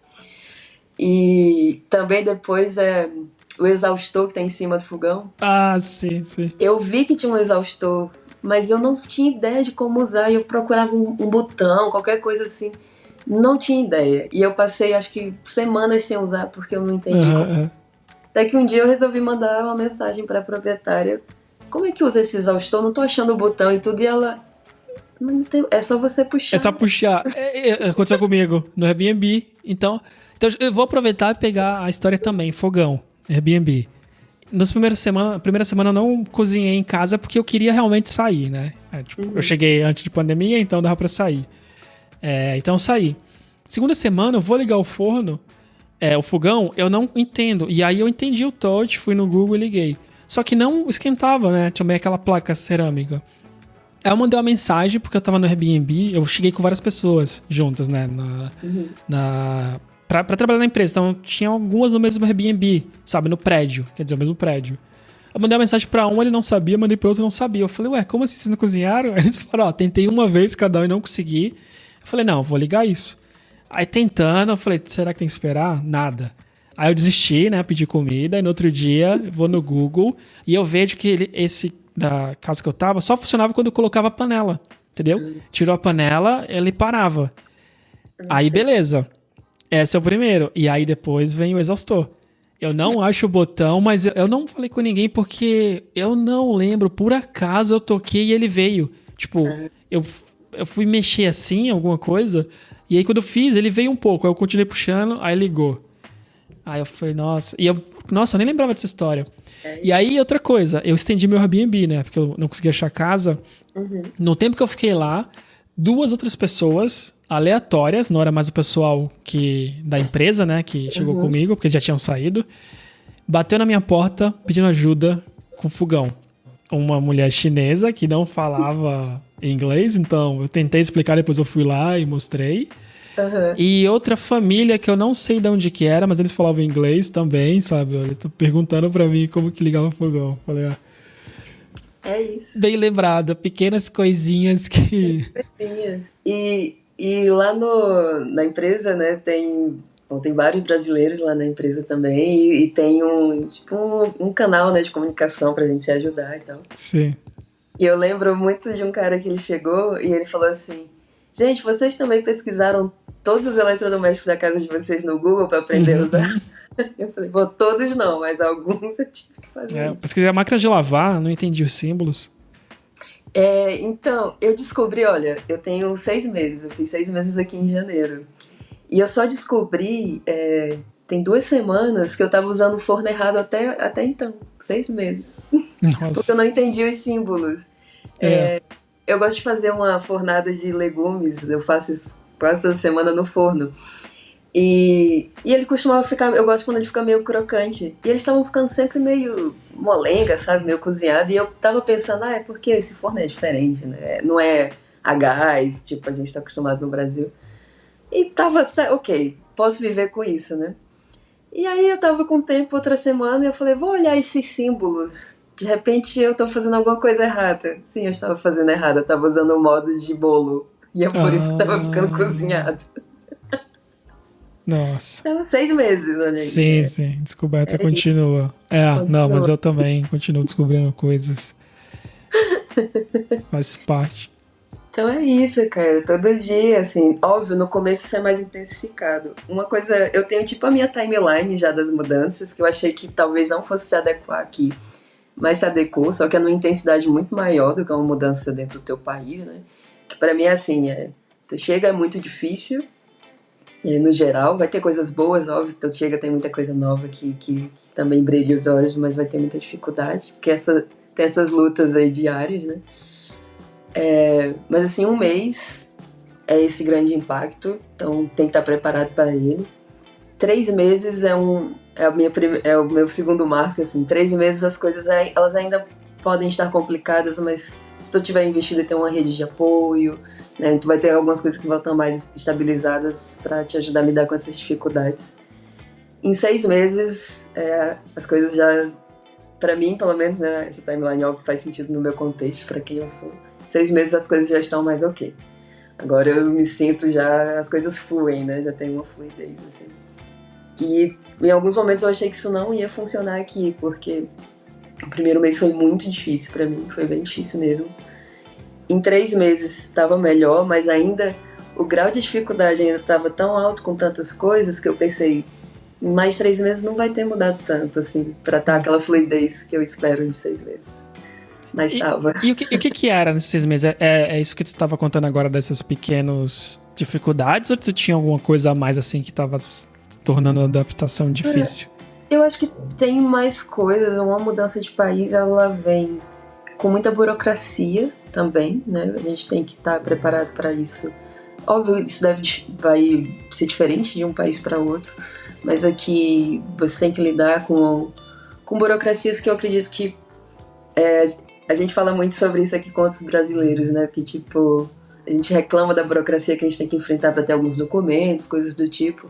E também depois o exaustor que tá em cima do fogão. Sim. Eu vi que tinha um exaustor, mas eu não tinha ideia de como usar. E eu procurava um botão, qualquer coisa assim. Não tinha ideia. E eu passei, acho que, semanas sem usar, porque eu não entendi como. Até que um dia eu resolvi mandar uma mensagem pra proprietária. Como é que usa esse exaustor? Não tô achando o botão e tudo. E ela... É só você puxar. É só puxar. Aconteceu comigo no Airbnb. Então eu vou aproveitar e pegar a história também. Fogão, Airbnb. Primeira semana eu não cozinhei em casa porque eu queria realmente sair, né? Eu cheguei antes de pandemia, então dava pra sair. Então eu saí. Segunda semana eu vou ligar o forno, o fogão, eu não entendo. E aí eu entendi o touch, fui no Google e liguei. Só que não esquentava, né? Também aquela placa cerâmica. Aí eu mandei uma mensagem, porque eu tava no Airbnb, eu cheguei com várias pessoas juntas, né? Pra trabalhar na empresa. Então tinha algumas no mesmo Airbnb, sabe? No prédio, quer dizer, o mesmo prédio. Eu mandei uma mensagem pra um, ele não sabia, mandei pro outro, não sabia. Eu falei, como assim vocês não cozinharam? Aí eles falaram, tentei uma vez cada um e não consegui. Eu falei, não, vou ligar isso. Aí tentando, eu falei, será que tem que esperar? Nada. Aí eu desisti, né? Pedi comida. E no outro dia, vou no Google e eu vejo que esse da casa que eu tava só funcionava quando eu colocava a panela. Entendeu? Tirou a panela, ele parava. Eu não Aí, sei. beleza. Esse é o primeiro. E aí depois vem o exaustor. Eu não acho o botão, mas eu não falei com ninguém porque eu não lembro. Por acaso eu toquei e ele veio. Tipo, eu, eu fui mexer assim, alguma coisa. E aí quando eu fiz, ele veio um pouco. Aí eu continuei puxando, aí ligou. Aí eu falei, nossa. Nossa, eu nem lembrava dessa história. E aí, outra coisa, eu estendi meu Airbnb, né? Porque eu não conseguia achar casa. No tempo que eu fiquei lá, duas outras pessoas aleatórias, não era mais o pessoal da empresa, né, que chegou comigo, porque já tinham saído, bateu na minha porta pedindo ajuda com fogão. Uma mulher chinesa que não falava inglês, então eu tentei explicar, depois eu fui lá e mostrei. E outra família que eu não sei de onde que era, mas eles falavam inglês também, sabe? Eles estão perguntando pra mim como que ligava o fogão. Falei, É isso. bem lembrada, pequenas coisinhas que... E lá na empresa, né, tem vários brasileiros lá na empresa também, e tem um canal, né, de comunicação pra gente se ajudar e tal. Sim. E eu lembro muito de um cara que ele chegou e ele falou assim: gente, vocês também pesquisaram todos os eletrodomésticos da casa de vocês no Google pra aprender a usar? Eu falei, bom, todos não, mas alguns eu tive que fazer Eu isso. pesquisei a máquina de lavar, não entendi os símbolos. Então, eu descobri, olha, eu tenho 6 meses, eu fiz 6 meses aqui em janeiro. E eu só descobri, tem 2 semanas que eu tava usando o forno errado até então, 6 meses. Porque Nossa. eu não entendi os símbolos. É. Eu gosto de fazer uma fornada de legumes, eu faço isso quase toda semana no forno. E ele costumava ficar, eu gosto quando ele fica meio crocante. E eles estavam ficando sempre meio molenga, sabe, meio cozinhado. E eu tava pensando, é porque esse forno é diferente, né? Não é a gás, tipo a gente tá acostumado no Brasil. E tava, ok, posso viver com isso, né? E aí eu tava com tempo outra semana e eu falei, vou olhar esses símbolos. De repente eu tô fazendo alguma coisa errada. Sim, eu estava fazendo errado, eu tava usando o modo de bolo. E é por isso que tava ficando cozinhado. Nossa. Então, 6 meses, olha aí. Sim, sim. Descoberta É isso. continua. Não, mas eu também continuo descobrindo coisas. Faz parte. Então é isso, cara. Todo dia, assim, óbvio, no começo isso é mais intensificado. Uma coisa, eu tenho tipo a minha timeline já das mudanças, que eu achei que talvez não fosse se adequar aqui, mas se adequou, só que é numa intensidade muito maior do que uma mudança dentro do teu país, né? Que pra mim é assim, tu chega é muito difícil, e no geral, vai ter coisas boas, óbvio, tu chega tem muita coisa nova que também brilha os olhos, mas vai ter muita dificuldade, porque tem essas lutas aí diárias, né? Mas assim, um mês é esse grande impacto, então tem que estar preparado para ele. 3 meses é o meu segundo marco, assim. 3 meses as coisas elas ainda podem estar complicadas, mas se tu tiver investido em ter uma rede de apoio, né, tu vai ter algumas coisas que vão estar mais estabilizadas para te ajudar a lidar com essas dificuldades. Em 6 meses, as coisas já, para mim, pelo menos, né, essa timeline óbvio faz sentido no meu contexto, para quem eu sou. 6 meses as coisas já estão mais ok. Agora eu me sinto já, as coisas fluem, né? Já tem uma fluidez, assim. E em alguns momentos eu achei que isso não ia funcionar aqui, porque o primeiro mês foi muito difícil pra mim, foi bem difícil mesmo. Em 3 meses estava melhor, mas ainda o grau de dificuldade ainda estava tão alto com tantas coisas que eu pensei, em mais 3 meses não vai ter mudado tanto, assim, pra estar aquela fluidez que eu espero de 6 meses. Mas estava. E o que era nesses 6 meses? É isso que tu estava contando agora, dessas pequenas dificuldades? Ou tu tinha alguma coisa a mais assim que estava tornando a adaptação difícil? Eu acho que tem mais coisas. Uma mudança de país, ela vem com muita burocracia também, né? A gente tem que estar preparado para isso. Óbvio, isso vai ser diferente de um país para outro, mas aqui você tem que lidar com burocracias que eu acredito que a gente fala muito sobre isso aqui com outros brasileiros, né? Que, tipo, a gente reclama da burocracia que a gente tem que enfrentar para ter alguns documentos, coisas do tipo.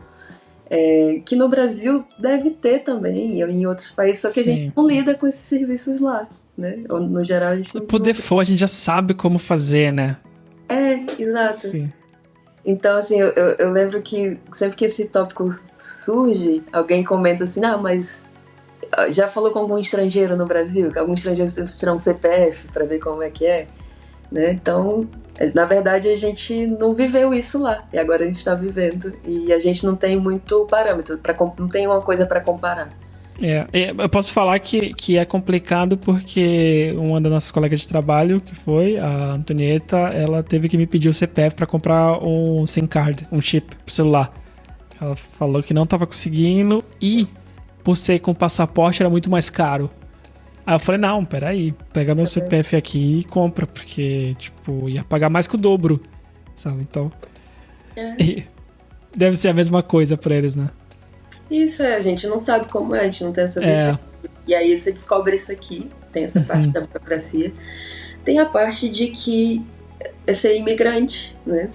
Que no Brasil deve ter também, e em outros países, só que a gente não lida com esses serviços lá, né? Ou, no geral, a gente não... Por default, a gente já sabe como fazer, né? Exato. Sim. Então, assim, eu lembro que sempre que esse tópico surge, alguém comenta assim, mas já falou com algum estrangeiro no Brasil? Que algum estrangeiro tenta tirar um CPF para ver como é que é? Né? Então, na verdade, a gente não viveu isso lá. E agora a gente está vivendo. E a gente não tem muito parâmetro, não tem uma coisa para comparar. Eu posso falar que é complicado porque uma das nossas colegas de trabalho, que foi a Antonieta, ela teve que me pedir o CPF para comprar um SIM card, um chip pro celular. Ela falou que não estava conseguindo e por ser com passaporte era muito mais caro. Aí eu falei, não, peraí, pega meu CPF aqui e compra, porque, tipo, ia pagar mais que o dobro, sabe? Então, deve ser a mesma coisa pra eles, né? Isso, a gente não sabe como é, a gente não tem essa vivência. E aí você descobre isso aqui, tem essa parte da burocracia. Tem a parte de que é ser imigrante, né?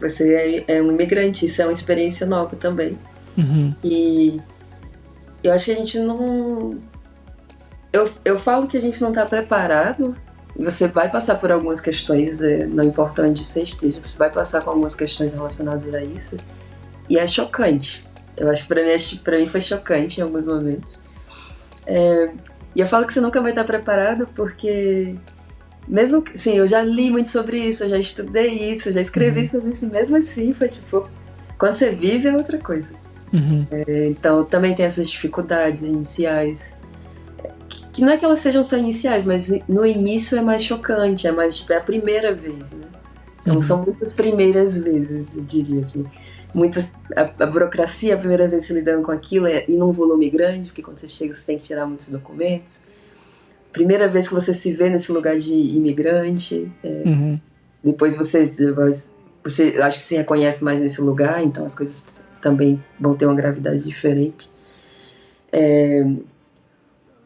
Você é um imigrante, isso é uma experiência nova também. E eu acho que a gente não... Eu falo que a gente não está preparado. Você vai passar por algumas questões, não importa onde você esteja, você vai passar por algumas questões relacionadas a isso. E é chocante. Eu acho que pra mim foi chocante em alguns momentos. E eu falo que você nunca vai estar preparado porque... Mesmo que, sim, eu já li muito sobre isso, eu já estudei isso, eu já escrevi sobre isso, mesmo assim foi tipo... Quando você vive é outra coisa. Então também tem essas dificuldades iniciais. Que não é que elas sejam só iniciais, mas no início é mais chocante, é mais tipo, é a primeira vez, né? Então são muitas primeiras vezes, eu diria assim. A burocracia, a primeira vez se lidando com aquilo e num volume grande, porque quando você chega você tem que tirar muitos documentos. Primeira vez que você se vê nesse lugar de imigrante, depois você acho que se reconhece mais nesse lugar, então as coisas também vão ter uma gravidade diferente.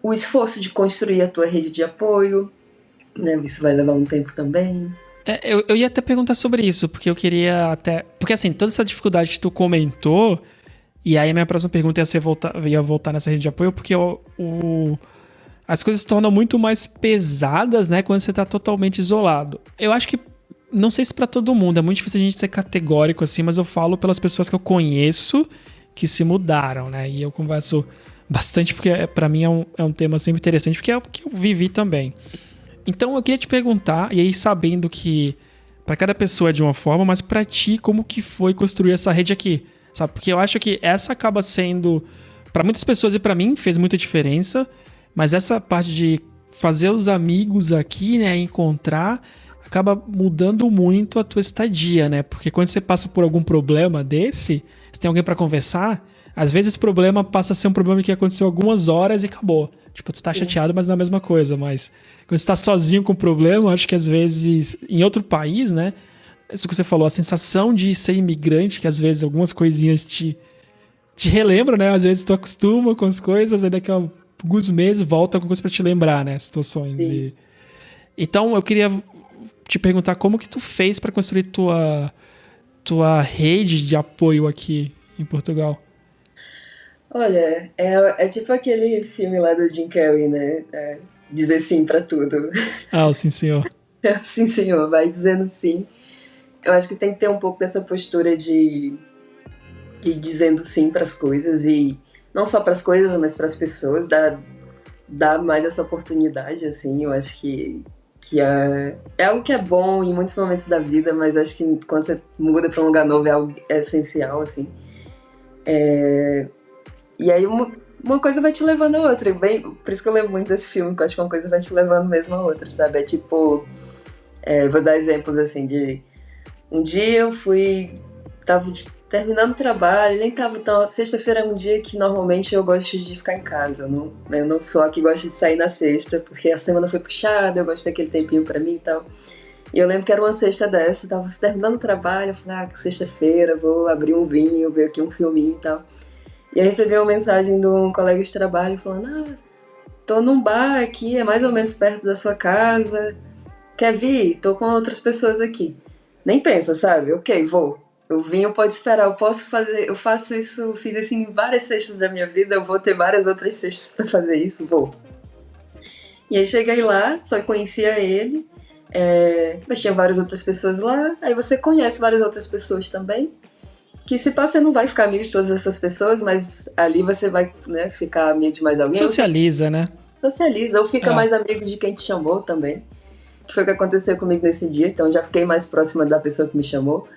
O esforço de construir a tua rede de apoio, né? Isso vai levar um tempo também. Eu ia até perguntar sobre isso, porque eu queria até... Porque assim, toda essa dificuldade que tu comentou, e aí a minha próxima pergunta ia voltar nessa rede de apoio, porque as coisas se tornam muito mais pesadas, né, quando você tá totalmente isolado. Eu acho que, não sei se pra todo mundo, é muito difícil a gente ser categórico assim, mas eu falo pelas pessoas que eu conheço que se mudaram, né, e eu converso bastante, porque pra mim é um tema sempre interessante, porque é o que eu vivi também. Então eu queria te perguntar, e aí sabendo que pra cada pessoa é de uma forma, mas pra ti, como que foi construir essa rede aqui? Sabe? Porque eu acho que essa acaba sendo, pra muitas pessoas e pra mim, fez muita diferença, mas essa parte de fazer os amigos aqui, né, encontrar, acaba mudando muito a tua estadia, né? Porque quando você passa por algum problema desse, você tem alguém pra conversar, às vezes esse problema passa a ser um problema que aconteceu algumas horas e acabou. Tipo, tu tá chateado, mas não é a mesma coisa. Mas quando você tá sozinho com o problema, acho que às vezes, em outro país, né? Isso que você falou, a sensação de ser imigrante, que às vezes algumas coisinhas te relembram, né? Às vezes tu acostuma com as coisas, aí daqui a alguns meses volta com coisa pra te lembrar, né? Situações. Então, eu queria te perguntar como que tu fez pra construir tua rede de apoio aqui em Portugal. Olha, é tipo aquele filme lá do Jim Carrey, né? Dizer sim pra tudo. Ah, sim, senhor. Sim, senhor, vai dizendo sim. Eu acho que tem que ter um pouco dessa postura de dizendo sim pras coisas, e não só pras coisas, mas pras pessoas, dar mais essa oportunidade, assim. Eu acho que é algo que é bom em muitos momentos da vida, mas eu acho que quando você muda pra um lugar novo é algo essencial, assim. E aí uma coisa vai te levando a outra. Por isso que eu lembro muito desse filme, porque eu acho que uma coisa vai te levando mesmo a outra, sabe? É tipo... vou dar exemplos, assim, de... Um dia eu tava terminando o trabalho, nem tava tão... Sexta-feira é um dia que normalmente eu gosto de ficar em casa. Eu não sou a que gosta de sair na sexta, porque a semana foi puxada, eu gosto daquele tempinho pra mim e tal. E eu lembro que era uma sexta dessa, eu tava terminando o trabalho, eu falei, sexta-feira, vou abrir um vinho, ver aqui um filminho e tal. E eu recebi uma mensagem de um colega de trabalho falando, tô num bar aqui, é mais ou menos perto da sua casa, quer vir? Tô com outras pessoas aqui. Nem pensa, sabe? Ok, vou. O vinho pode esperar, eu faço isso, fiz isso em várias sextas da minha vida, eu vou ter várias outras sextas pra fazer isso, vou. E aí cheguei lá, só conhecia ele, Mas tinha várias outras pessoas lá, aí você conhece várias outras pessoas também, que se passa, você não vai ficar amigo de todas essas pessoas, mas ali você vai, né, ficar amigo de mais alguém. Socializa, né? Socializa, ou fica mais amigo de quem te chamou também, que foi o que aconteceu comigo nesse dia, então já fiquei mais próxima da pessoa que me chamou.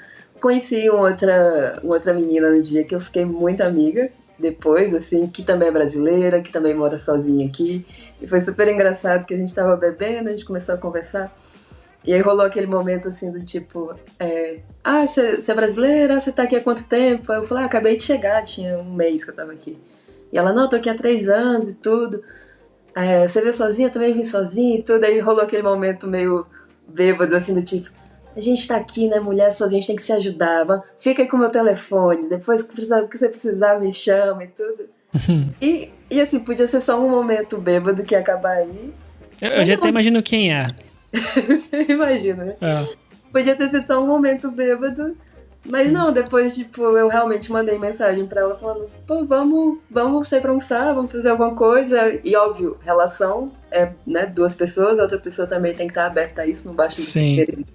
Conheci uma outra menina no dia que eu fiquei muito amiga depois, assim, que também é brasileira, que também mora sozinha aqui, e foi super engraçado que a gente tava bebendo, a gente começou a conversar, e aí rolou aquele momento assim do tipo, você é brasileira? Você tá aqui há quanto tempo? Aí eu falei, acabei de chegar, tinha um mês que eu tava aqui. E ela, não, tô aqui há 3 anos e tudo. Você veio sozinha? Eu também vim sozinha e tudo. Aí rolou aquele momento meio bêbado, assim, do tipo, a gente tá aqui, né, mulher sozinha, a gente tem que se ajudar. Fica aí com o meu telefone, depois que você precisar me chama e tudo. E assim, podia ser só um momento bêbado que ia acabar aí. Eu já até imagino quem é. Imagina, né? Podia ter sido só um momento bêbado, mas não, depois, tipo, eu realmente mandei mensagem pra ela falando, pô, vamos sair pra almoçar, vamos fazer alguma coisa. E óbvio, relação é, né, 2 pessoas, a outra pessoa também tem que estar aberta a isso, não basta você querer.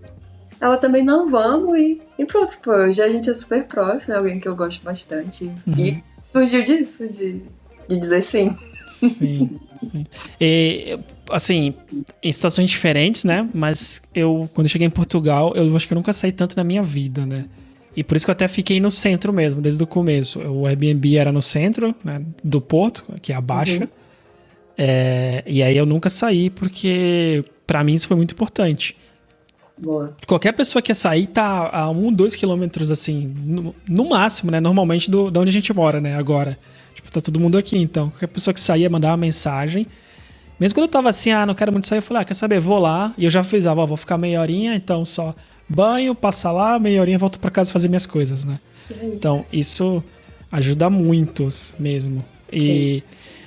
Ela também, não, vamos, e pronto, pô, hoje a gente é super próximo, é alguém que eu gosto bastante. E surgiu disso, de dizer sim. Sim. E, assim, em situações diferentes, né? Mas quando eu cheguei em Portugal, eu acho que eu nunca saí tanto na minha vida, né? E por isso que eu até fiquei no centro mesmo, desde o começo. O Airbnb era no centro, né, do Porto, que é a Baixa. E aí eu nunca saí, porque pra mim isso foi muito importante. Boa. Qualquer pessoa que quer sair tá a 1-2 quilômetros, assim, no máximo, né? Normalmente de onde a gente mora, né? Agora. Tipo, tá todo mundo aqui, então. Qualquer pessoa que saía mandar uma mensagem. Mesmo quando eu tava assim, não quero muito sair, eu falei, quer saber, vou lá. E eu já fiz, vou ficar meia horinha, então só banho, passa lá, meia horinha, volto pra casa fazer minhas coisas, né? Então, isso ajuda muito mesmo.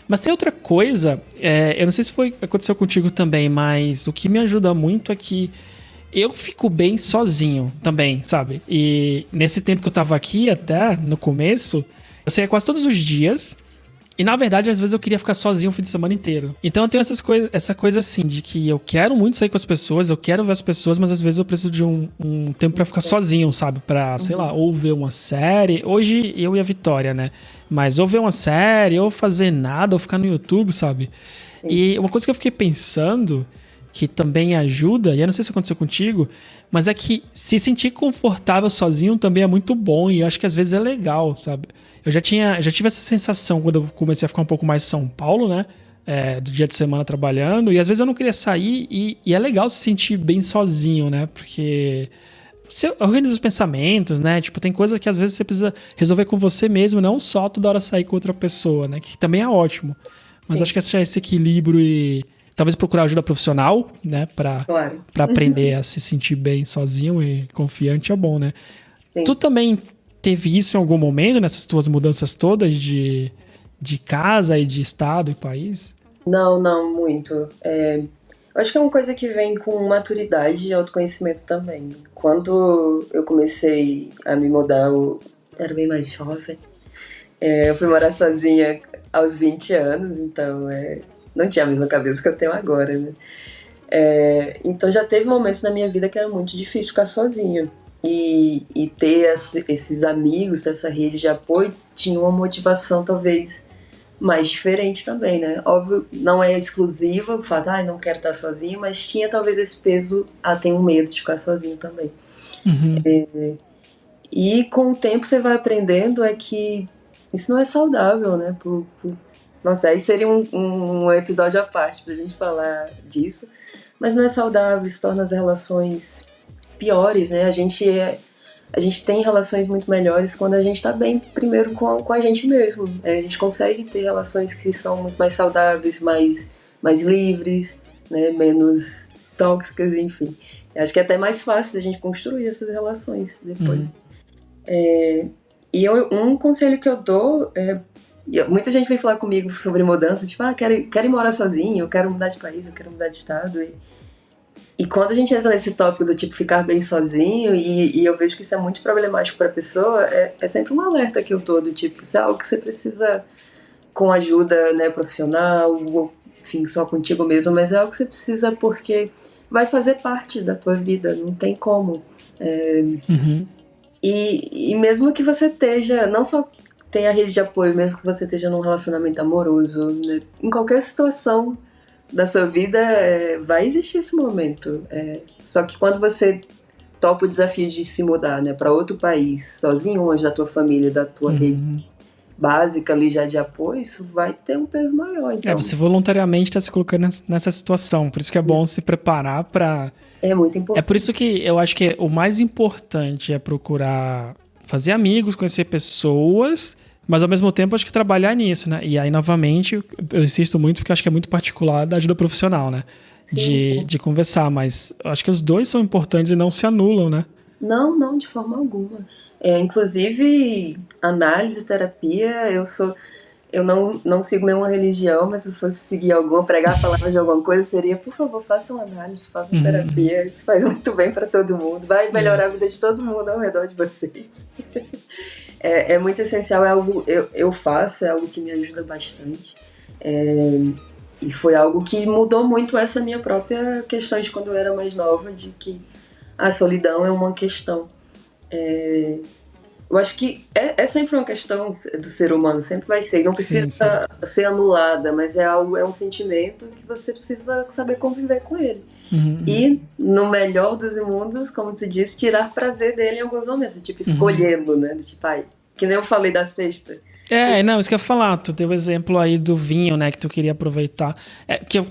Mas tem outra coisa, eu não sei se aconteceu contigo também, mas o que me ajuda muito é que eu fico bem sozinho também, sabe? E nesse tempo que eu tava aqui, até no começo, eu saía quase todos os dias. E na verdade, às vezes eu queria ficar sozinho o fim de semana inteiro. Então eu tenho essa coisa assim, de que eu quero muito sair com as pessoas, eu quero ver as pessoas, mas às vezes eu preciso de um tempo pra ficar sozinho, sabe? Pra, sei lá, ou ver uma série. Hoje eu e a Vitória, né? Mas ou ver uma série, ou fazer nada, ou ficar no YouTube, sabe? Sim. E uma coisa que eu fiquei pensando, que também ajuda, e eu não sei se aconteceu contigo, mas é que se sentir confortável sozinho também é muito bom, e eu acho que às vezes é legal, sabe? Eu já tive essa sensação quando eu comecei a ficar um pouco mais em São Paulo, né? Do dia de semana trabalhando. E às vezes eu não queria sair. E é legal se sentir bem sozinho, né? Porque você organiza os pensamentos, né? Tipo, tem coisa que às vezes você precisa resolver com você mesmo, não só toda hora sair com outra pessoa, né? Que também é ótimo. Mas acho que achar esse equilíbrio e talvez procurar ajuda profissional, né? Pra aprender a se sentir bem sozinho e confiante é bom, né? Sim. Tu também teve isso em algum momento, nessas tuas mudanças todas de casa e de estado e país? Não muito. Eu acho que é uma coisa que vem com maturidade e autoconhecimento também. Quando eu comecei a me mudar, eu era bem mais jovem. Eu fui morar sozinha aos 20 anos, então não tinha a mesma cabeça que eu tenho agora, né? Então já teve momentos na minha vida que era muito difícil ficar sozinha. E ter esses amigos, essa rede de apoio, tinha uma motivação talvez mais diferente também, né? Óbvio, não é exclusiva o fato, não quero estar sozinho, mas tinha talvez esse peso, tenho medo de ficar sozinho também. E com o tempo você vai aprendendo que isso não é saudável, né? Nossa, aí seria um episódio à parte pra gente falar disso, mas não é saudável, isso torna as relações piores, né? A gente tem relações muito melhores quando a gente tá bem, primeiro, com a gente mesmo. A gente consegue ter relações que são muito mais saudáveis, mais livres, né? Menos tóxicas, enfim. Acho que é até mais fácil a gente construir essas relações depois. E um conselho que eu dou muita gente vem falar comigo sobre mudança, tipo, quero ir morar sozinho, eu quero mudar de país, eu quero mudar de estado. E quando a gente entra nesse tópico do tipo ficar bem sozinho, e eu vejo que isso é muito problemático para a pessoa, é sempre um alerta que eu tô do tipo, se é algo que você precisa com ajuda, né, profissional, ou enfim, só contigo mesmo, mas é algo que você precisa porque vai fazer parte da tua vida, não tem como. Uhum. E mesmo que você esteja, não só tenha rede de apoio, mesmo que você esteja num relacionamento amoroso, né? Em qualquer situação da sua vida vai existir esse momento. Só que quando você topa o desafio de se mudar, né, para outro país, sozinho, longe da tua família, da tua rede básica ali já de apoio, isso vai ter um peso maior. Então, Você voluntariamente está se colocando nessa situação, por isso que é bom se preparar para... é muito É por importante. isso que eu acho que o mais importante é procurar fazer amigos, conhecer pessoas, mas ao mesmo tempo acho que trabalhar nisso, né? E aí, novamente, eu insisto muito porque acho que é muito particular da ajuda profissional, né? Sim, sim. De conversar, mas eu acho que os dois são importantes e não se anulam, né? Não, não, de forma alguma. Inclusive, análise, terapia, eu não sigo nenhuma religião, mas se eu fosse seguir alguma, pregar a palavra de alguma coisa, seria, por favor, façam análise, façam terapia. Isso faz muito bem para todo mundo. Vai melhorar a vida de todo mundo ao redor de vocês. É muito essencial, é algo eu faço, é algo que me ajuda bastante. E foi algo que mudou muito essa minha própria questão de quando eu era mais nova, de que a solidão é uma questão. Eu acho que é sempre uma questão do ser humano, sempre vai ser. E não precisa Sim. ser anulada, mas é um sentimento que você precisa saber conviver com ele. E, no melhor dos mundos, como se diz, tirar prazer dele em alguns momentos. Tipo, escolhê-lo, né? Tipo, que nem eu falei da sexta. Não, isso que eu ia falar. Tu deu o exemplo aí do vinho, né? Que tu queria aproveitar.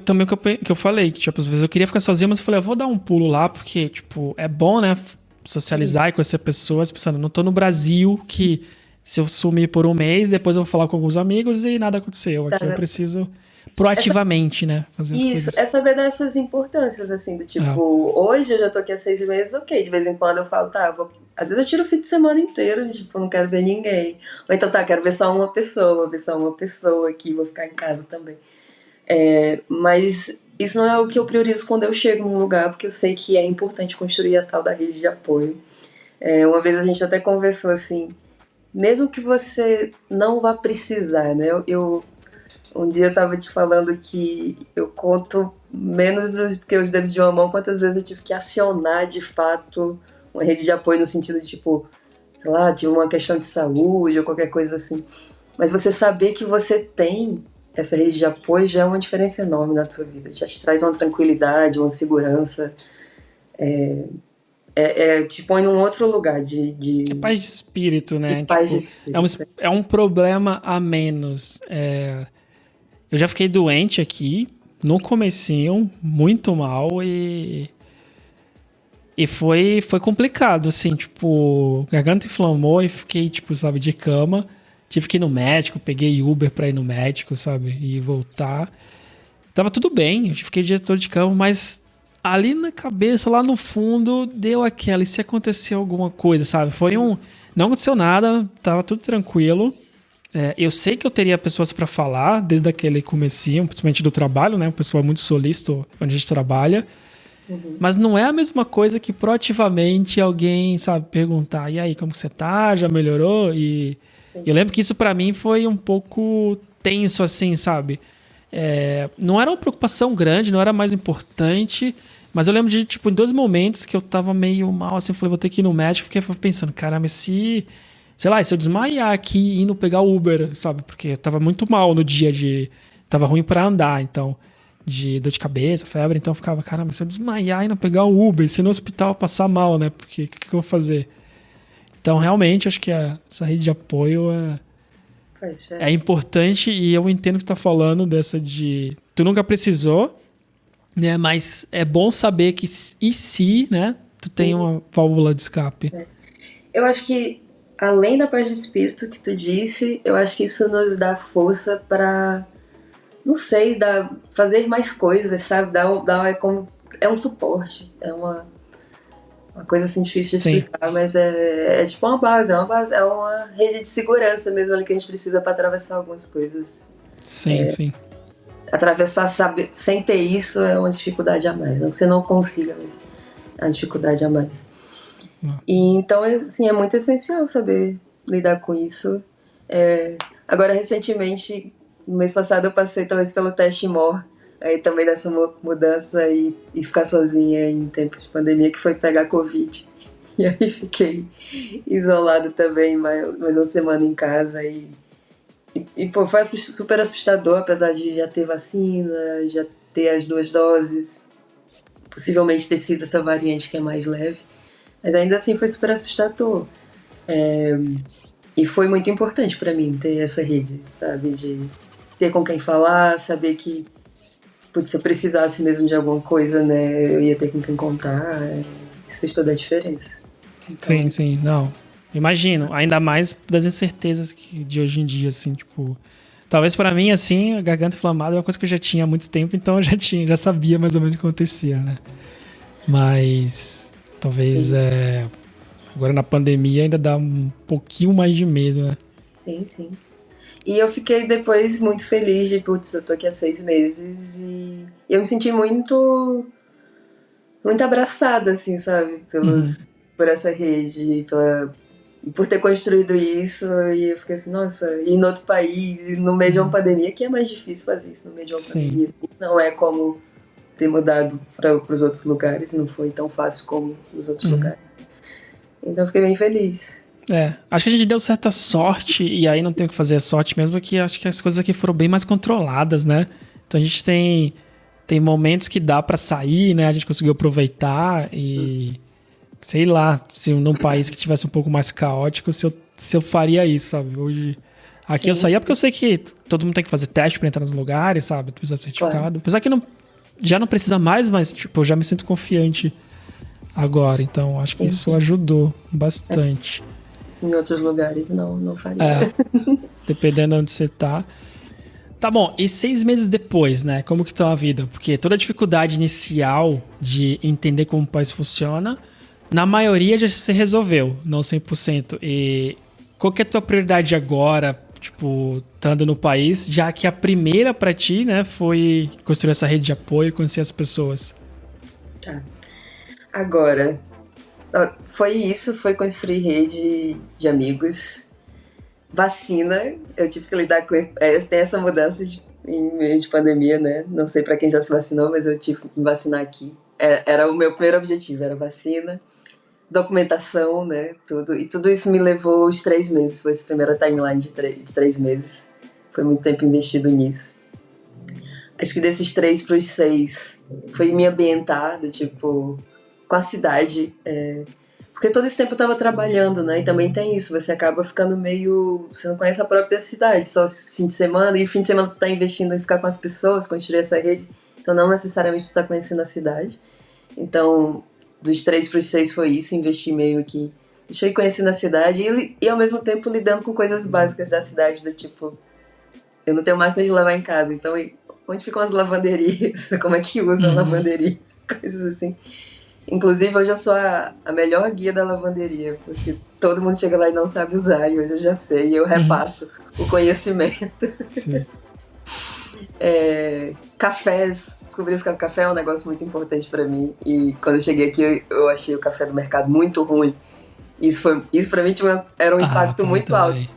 Também que eu falei, que tipo, às vezes eu queria ficar sozinho, mas eu falei, eu vou dar um pulo lá, porque, tipo, é bom, né? Socializar e conhecer pessoas, pensando, não tô no Brasil, que se eu sumir por um mês, depois eu vou falar com alguns amigos e nada aconteceu. Aqui eu preciso proativamente, né? Fazer as Isso, coisas. é saber dessas importâncias, assim, do tipo, hoje eu já tô aqui há 6 meses, ok, de vez em quando eu falo, tá, às vezes eu tiro o fim de semana inteiro, tipo, não quero ver ninguém. Ou então, tá, quero ver só uma pessoa, vou ver só uma pessoa aqui, vou ficar em casa também. Mas isso não é o que eu priorizo quando eu chego num lugar, porque eu sei que é importante construir a tal da rede de apoio. Uma vez a gente até conversou assim, mesmo que você não vá precisar, né? Um dia eu tava te falando que eu conto menos do que os dedos de uma mão quantas vezes eu tive que acionar de fato uma rede de apoio no sentido de, tipo, sei lá, de uma questão de saúde ou qualquer coisa assim. Mas você saber que você tem essa rede de apoio já é uma diferença enorme na tua vida. Já te traz uma tranquilidade, uma segurança. Te põe num outro lugar É paz de espírito, de né? paz de Tipo, espírito. é um problema a menos. Eu já fiquei doente aqui, no comecinho, muito mal, e foi complicado, assim, tipo, garganta inflamou e fiquei, tipo, sabe, de cama. Tive que ir no médico, peguei Uber pra ir no médico, sabe, e voltar. Tava tudo bem, eu fiquei diretor de cama, mas ali na cabeça, lá no fundo, deu aquela, e se acontecer alguma coisa, sabe? Não aconteceu nada, tava tudo tranquilo. Eu sei que eu teria pessoas pra falar, desde aquele comecinho, principalmente do trabalho, né? O pessoal é muito solícito onde a gente trabalha. Mas não é a mesma coisa que proativamente alguém, sabe, perguntar, e aí, como que você tá? Já melhorou? E eu lembro que isso pra mim foi um pouco tenso, assim, sabe? Não era uma preocupação grande, não era mais importante, mas eu lembro de, tipo, em 2 momentos que eu tava meio mal, assim, falei, vou ter que ir no médico, fiquei pensando, caramba, sei lá, se eu desmaiar aqui indo pegar o Uber, sabe? Porque eu tava muito mal no dia tava ruim pra andar, então, de dor de cabeça, febre, então eu ficava, caramba, se eu desmaiar e não pegar o Uber, se no hospital passar mal, né? Porque o que eu vou fazer? Então, realmente, acho que essa rede de apoio é importante e eu entendo que tu tá falando dessa de... Tu nunca precisou, né? Mas é bom saber que e se, né? Tu tem uma válvula de escape. Eu acho que, além da paz de espírito que tu disse, eu acho que isso nos dá força pra, não sei, fazer mais coisas, sabe? É um suporte, uma coisa assim difícil de Sim, explicar, mas é tipo uma base, é uma rede de segurança mesmo ali que a gente precisa pra atravessar algumas coisas. sim. Atravessar, sabe, sem ter isso é uma dificuldade a mais. Não que você não consiga, mas é uma dificuldade a mais. E então, assim, é muito essencial saber lidar com isso. Agora, recentemente, no mês passado, eu passei talvez pelo teste MOR. aí também dessa mudança e ficar sozinha em tempos de pandemia, que foi pegar Covid. E aí fiquei isolada também, mais uma semana em casa pô, foi super assustador, apesar de já ter vacina, já ter as 2 doses, possivelmente ter sido essa variante que é mais leve, mas ainda assim foi super assustador. E foi muito importante pra mim ter essa rede, sabe, de ter com quem falar, saber que, putz, se eu precisasse mesmo de alguma coisa, né, eu ia ter com quem contar, isso fez toda a diferença. Então, Sim, não. Imagino, ainda mais das incertezas de hoje em dia, assim, tipo... Talvez pra mim, assim, a garganta inflamada é uma coisa que eu já tinha há muito tempo, então eu já sabia mais ou menos o que acontecia, né? Mas talvez agora na pandemia ainda dá um pouquinho mais de medo, né? sim. E eu fiquei depois muito feliz de, putz, eu tô aqui há 6 meses e eu me senti muito abraçada, assim, sabe? Por essa rede, por ter construído isso. E eu fiquei assim, nossa, e em outro país, no meio de uma pandemia, que é mais difícil fazer isso no meio de uma pandemia. Assim, não é como ter mudado para os outros lugares, não foi tão fácil como nos outros lugares. Então eu fiquei bem feliz. Acho que a gente deu certa sorte, e aí não tem o que fazer, é sorte mesmo, que acho que as coisas aqui foram bem mais controladas, né? Então a gente tem momentos que dá pra sair, né? A gente conseguiu aproveitar e... Sei lá, se num país que tivesse um pouco mais caótico, se eu faria isso, sabe? Hoje... Aqui eu saía porque eu sei que todo mundo tem que fazer teste pra entrar nos lugares, sabe? Precisa de certificado. Claro. Apesar que já não precisa mais, mas tipo, eu já me sinto confiante agora. Então acho que isso ajudou bastante. Em outros lugares não faria. Dependendo de onde você tá. Tá bom, e 6 meses depois, né? Como que tá a vida? Porque toda a dificuldade inicial de entender como o país funciona, na maioria já se resolveu, não 100%. E qual que é a tua prioridade agora, tipo, estando no país, já que a primeira pra ti, né, foi construir essa rede de apoio e conhecer as pessoas? Tá. Agora, foi construir rede de amigos. Vacina, eu tive que lidar com essa mudança em meio de pandemia, né? Não sei pra quem já se vacinou, mas eu tive que me vacinar aqui. Era o meu primeiro objetivo, era vacina, documentação, né? Tudo. E tudo isso me levou os 3 meses. Foi essa primeira timeline de 3 meses. Foi muito tempo investido nisso. Acho que desses 3 pros 6 foi me ambientar, tipo, com a cidade. Porque todo esse tempo eu tava trabalhando, né? E também tem isso, você acaba ficando meio... Você não conhece a própria cidade, só fim de semana. E fim de semana tu tá investindo em ficar com as pessoas, construir essa rede. Então não necessariamente tu tá conhecendo a cidade. Então, dos 3 pros 6 foi isso, investir meio que... Deixa eu ir conhecendo a cidade e ao mesmo tempo lidando com coisas básicas da cidade, do tipo... Eu não tenho máquina de lavar em casa, então onde ficam as lavanderias? Como é que usa a lavanderia? Coisas assim. Inclusive, hoje eu sou a melhor guia da lavanderia, porque todo mundo chega lá e não sabe usar, e hoje eu já sei, e eu repasso o conhecimento. Sim. Cafés, descobri que o café é um negócio muito importante pra mim, e quando eu cheguei aqui eu achei o café do mercado muito ruim. Isso pra mim era um impacto muito alto.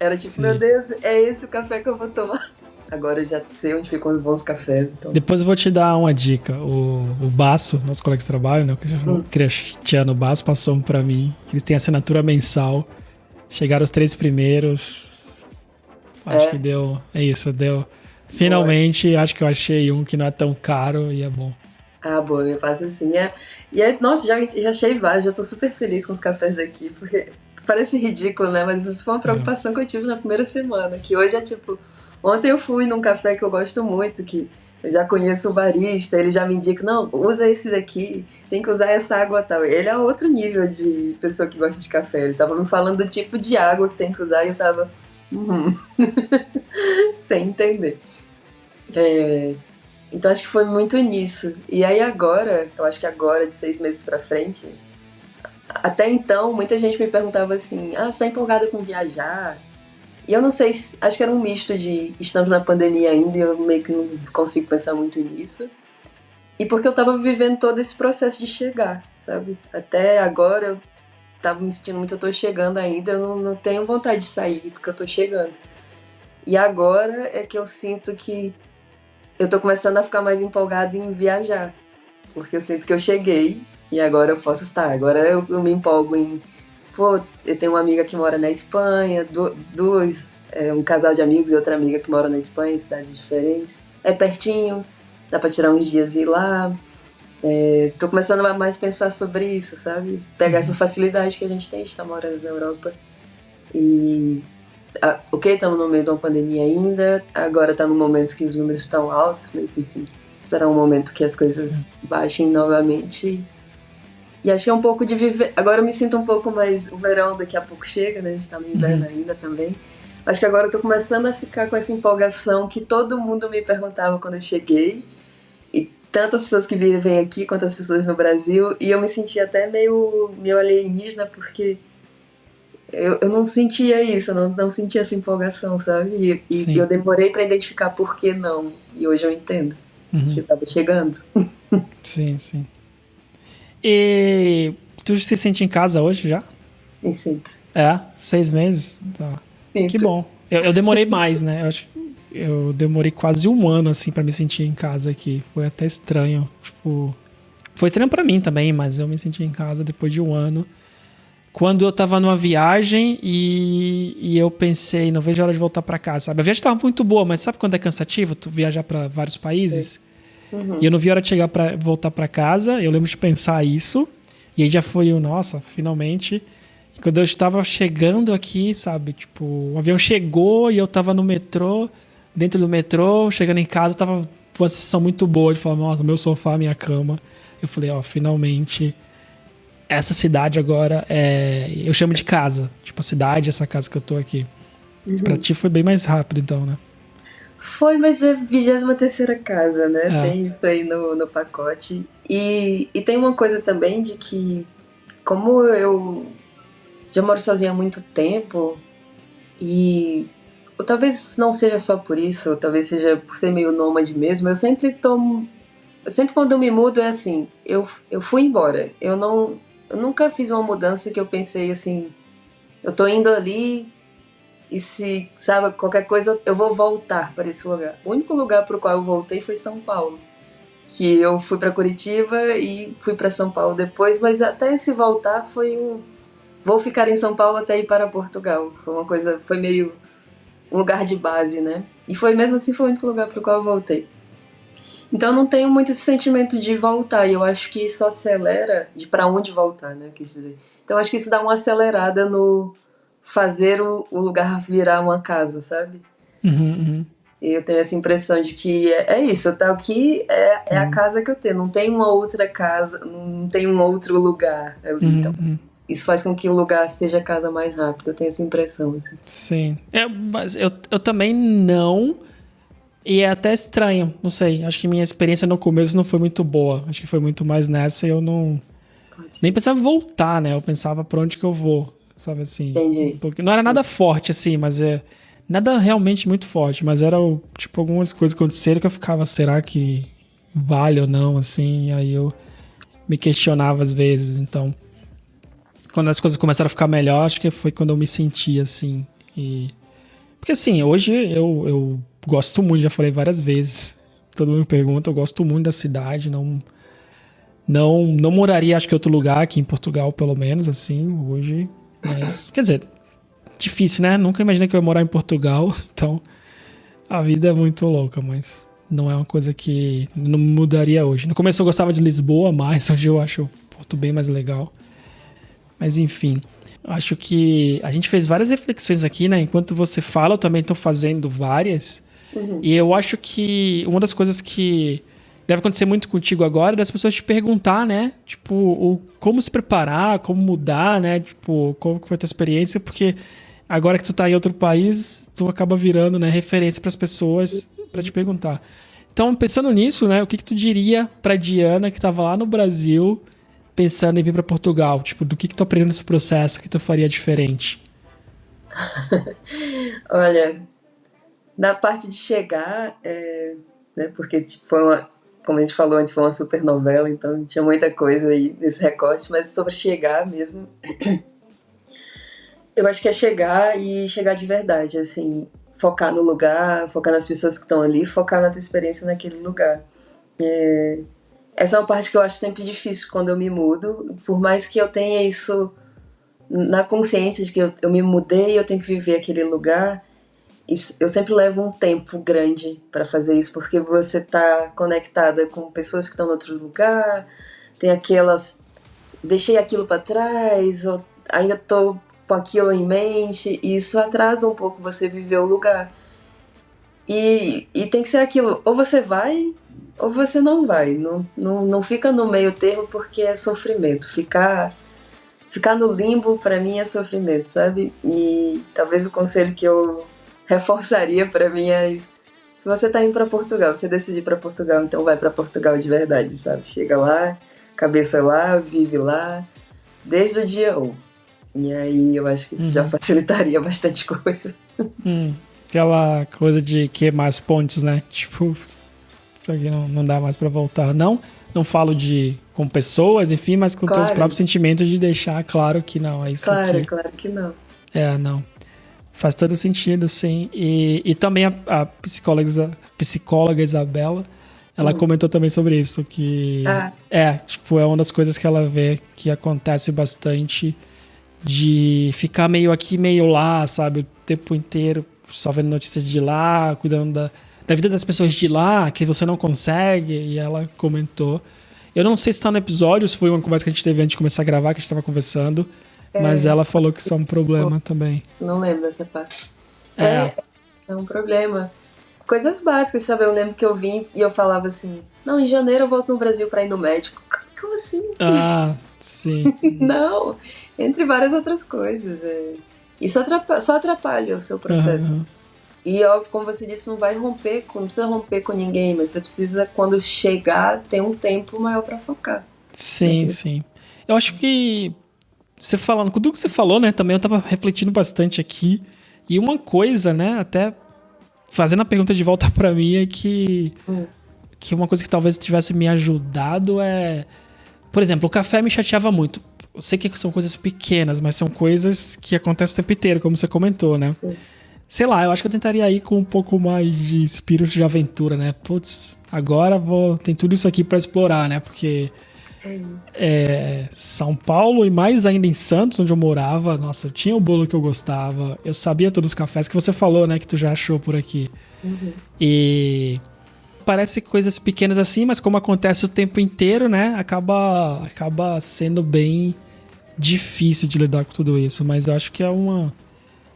Era tipo, meu Deus, é esse o café que eu vou tomar. Agora eu já sei onde ficam os bons cafés. Então. Depois eu vou te dar uma dica. O Basso, nosso colega de trabalho, né, o Cristiano Basso, passou um pra mim. Ele tem assinatura mensal. Chegaram os 3 primeiros. Acho que deu. É isso, deu. Finalmente, acho que eu achei um que não é tão caro e é bom. Ah, boa, me passa assim. Nossa, já achei vários, já tô super feliz com os cafés daqui, porque parece ridículo, né? Mas isso foi uma preocupação que eu tive na primeira semana, que hoje é tipo... Ontem eu fui num café que eu gosto muito, que eu já conheço o barista, ele já me indica, não, usa esse daqui, tem que usar essa água tal. Ele é outro nível de pessoa que gosta de café, ele tava me falando do tipo de água que tem que usar e eu tava... sem entender. Então acho que foi muito nisso. E aí agora, eu acho que agora, de 6 meses pra frente, até então, muita gente me perguntava assim, você tá empolgada com viajar? E eu não sei, acho que era um misto de estamos na pandemia ainda e eu meio que não consigo pensar muito nisso. E porque eu tava vivendo todo esse processo de chegar, sabe? Até agora eu tava me sentindo muito, eu tô chegando ainda, eu não tenho vontade de sair porque eu tô chegando. E agora é que eu sinto que eu tô começando a ficar mais empolgada em viajar, porque eu sinto que eu cheguei e agora eu posso estar. Agora eu me empolgo em, pô, eu tenho uma amiga que mora na Espanha, um casal de amigos e outra amiga que mora na Espanha, em cidades diferentes. É pertinho, dá pra tirar uns dias e ir lá. Tô começando a mais pensar sobre isso, sabe? Pegar essa facilidade que a gente tem de estar morando na Europa. E, ok, estamos no meio de uma pandemia ainda, agora tá num momento que os números estão altos, mas enfim, esperar um momento que as coisas baixem novamente. E acho que é um pouco de viver. Agora eu me sinto um pouco mais. O verão daqui a pouco chega, né? A gente tá no inverno ainda também. Acho que agora eu tô começando a ficar com essa empolgação que todo mundo me perguntava quando eu cheguei. E tantas pessoas que vivem aqui quanto as pessoas no Brasil. E eu me senti até meio alienígena, porque eu não sentia isso, eu não sentia essa empolgação, sabe? E eu demorei pra identificar por que não. E hoje eu entendo que eu tava chegando. Sim, sim. E tu se sente em casa hoje já? Me sinto. 6 meses? Tá. Sinto. Que bom. Eu demorei mais, né? Eu acho que eu demorei quase 1 ano, assim, pra me sentir em casa aqui. Foi até estranho. Tipo, foi estranho pra mim também, mas eu me senti em casa depois de 1 ano. Quando eu tava numa viagem e eu pensei, não vejo a hora de voltar pra casa, sabe? A viagem tava muito boa, mas sabe quando é cansativo tu viajar pra vários países? E eu não vi a hora de voltar pra casa. Eu lembro de pensar isso. E aí já foi nossa, finalmente. E quando eu estava chegando aqui, sabe? Tipo, o avião chegou e eu tava no metrô. Dentro do metrô, chegando em casa, tava uma sensação muito boa de falar, nossa, meu sofá, minha cama. Eu falei, finalmente, essa cidade agora eu chamo de casa. Tipo, a cidade, essa casa que eu tô aqui. Pra ti foi bem mais rápido, então, né? Foi, mas é 23ª casa, né? Tem isso aí no pacote. E tem uma coisa também de que, como eu já moro sozinha há muito tempo, ou talvez não seja só por isso, ou talvez seja por ser meio nômade mesmo, eu sempre quando eu me mudo é assim, eu fui embora. Eu nunca fiz uma mudança que eu pensei assim, eu tô indo ali, e se, sabe, qualquer coisa, eu vou voltar para esse lugar. O único lugar para o qual eu voltei foi São Paulo. Que eu fui para Curitiba e fui para São Paulo depois, mas até esse voltar foi vou ficar em São Paulo até ir para Portugal. Foi uma coisa, foi meio um lugar de base, né? E foi mesmo assim, foi o único lugar para o qual eu voltei. Então eu não tenho muito esse sentimento de voltar, e eu acho que isso acelera de para onde voltar, né? Quer dizer. Então eu acho que isso dá uma acelerada no fazer o lugar virar uma casa, sabe? E eu tenho essa impressão de que é isso, eu tô aqui, é a casa que eu tenho, não tem uma outra casa, não tem um outro lugar. Então, isso faz com que o lugar seja a casa mais rápido, eu tenho essa impressão. Assim. Sim. Mas eu também não. E é até estranho, não sei. Acho que minha experiência no começo não foi muito boa. Acho que foi muito mais nessa e eu não. Nem pensava em voltar, né? Eu pensava pra onde que eu vou, sabe assim? Entendi. Porque não era nada forte, assim, mas nada realmente muito forte, mas era tipo algumas coisas que aconteceram que eu ficava, será que vale ou não, assim? E aí eu me questionava às vezes. Então, quando as coisas começaram a ficar melhor, acho que foi quando eu me senti assim. Porque assim, hoje eu gosto muito, já falei várias vezes. Todo mundo me pergunta, eu gosto muito da cidade, não moraria, acho que em outro lugar, aqui em Portugal, pelo menos, assim, hoje. Mas, quer dizer, difícil, né? Nunca imaginei que eu ia morar em Portugal, então a vida é muito louca, mas não é uma coisa que não mudaria hoje. No começo eu gostava de Lisboa mais, hoje eu acho Porto bem mais legal. Mas enfim, acho que a gente fez várias reflexões aqui, né? Enquanto você fala, eu também estou fazendo várias. E eu acho que uma das coisas que deve acontecer muito contigo agora é das pessoas te perguntar, né? Tipo, como se preparar, como mudar, né? Tipo, como foi a tua experiência, porque agora que tu tá em outro país, tu acaba virando, né, referência para as pessoas para te perguntar. Então, pensando nisso, né, o que tu diria pra Diana que tava lá no Brasil, pensando em vir para Portugal? Tipo, do que tu aprendeu nesse processo que tu faria diferente? Olha, na parte de chegar, né, porque tipo, como a gente falou antes, foi uma super novela, então tinha muita coisa aí nesse recorte, mas sobre chegar mesmo, eu acho que é chegar e chegar de verdade, assim, focar no lugar, focar nas pessoas que estão ali, focar na tua experiência naquele lugar. Essa é uma parte que eu acho sempre difícil quando eu me mudo, por mais que eu tenha isso na consciência de que eu me mudei e eu tenho que viver aquele lugar, eu sempre levo um tempo grande para fazer isso, porque você tá conectada com pessoas que estão em outro lugar, tem aquelas... deixei aquilo para trás, ou ainda tô com aquilo em mente, e isso atrasa um pouco você viver o lugar. E tem que ser aquilo, ou você vai, ou você não vai. Não fica no meio termo, porque é sofrimento. Ficar no limbo, para mim, é sofrimento, sabe? E talvez o conselho que eu reforçaria para mim é: se você tá indo para Portugal, você decidir ir para Portugal, então vai para Portugal de verdade, sabe? Chega lá, cabeça lá, vive lá, desde o dia 1. E aí eu acho que isso já facilitaria bastante coisa. Aquela coisa de queimar as pontes, né? Tipo, pra que não dá mais pra voltar. Não falo com pessoas, enfim, mas com teus próprios sentimentos, de deixar claro que não, é isso aqui. Claro que não. Não. Faz todo sentido, sim. E também a psicóloga Isabela, ela comentou também sobre isso, que é uma das coisas que ela vê que acontece bastante, de ficar meio aqui, meio lá, sabe, o tempo inteiro, só vendo notícias de lá, cuidando da vida das pessoas de lá, que você não consegue. E ela comentou. Eu não sei se tá no episódio, se foi uma conversa que a gente teve antes de começar a gravar, que a gente tava conversando, mas ela falou que isso é um problema também. Não lembro dessa parte. É um problema. Coisas básicas, sabe? Eu lembro que eu vim e eu falava assim: não, em janeiro eu volto no Brasil pra ir no médico. Como assim? Sim. Não, entre várias outras coisas. Isso só atrapalha o seu processo. E óbvio, como você disse, não precisa romper com ninguém, mas você precisa, quando chegar, ter um tempo maior pra focar. Sim. Eu acho que você falando, com tudo que você falou, né, também eu tava refletindo bastante aqui. E uma coisa, né, até fazendo a pergunta de volta pra mim, é que uma coisa que talvez tivesse me ajudado é... Por exemplo, o café me chateava muito. Eu sei que são coisas pequenas, mas são coisas que acontecem o tempo inteiro, como você comentou, né? Sei lá, eu acho que eu tentaria ir com um pouco mais de espírito de aventura, né? Putz, agora tem tudo isso aqui pra explorar, né? Porque São Paulo, e mais ainda em Santos, onde eu morava, nossa, eu tinha o bolo que eu gostava, eu sabia todos os cafés que você falou, né? Que tu já achou por aqui. E... parece coisas pequenas assim, mas como acontece o tempo inteiro, né, acaba sendo bem difícil de lidar com tudo isso. Mas eu acho que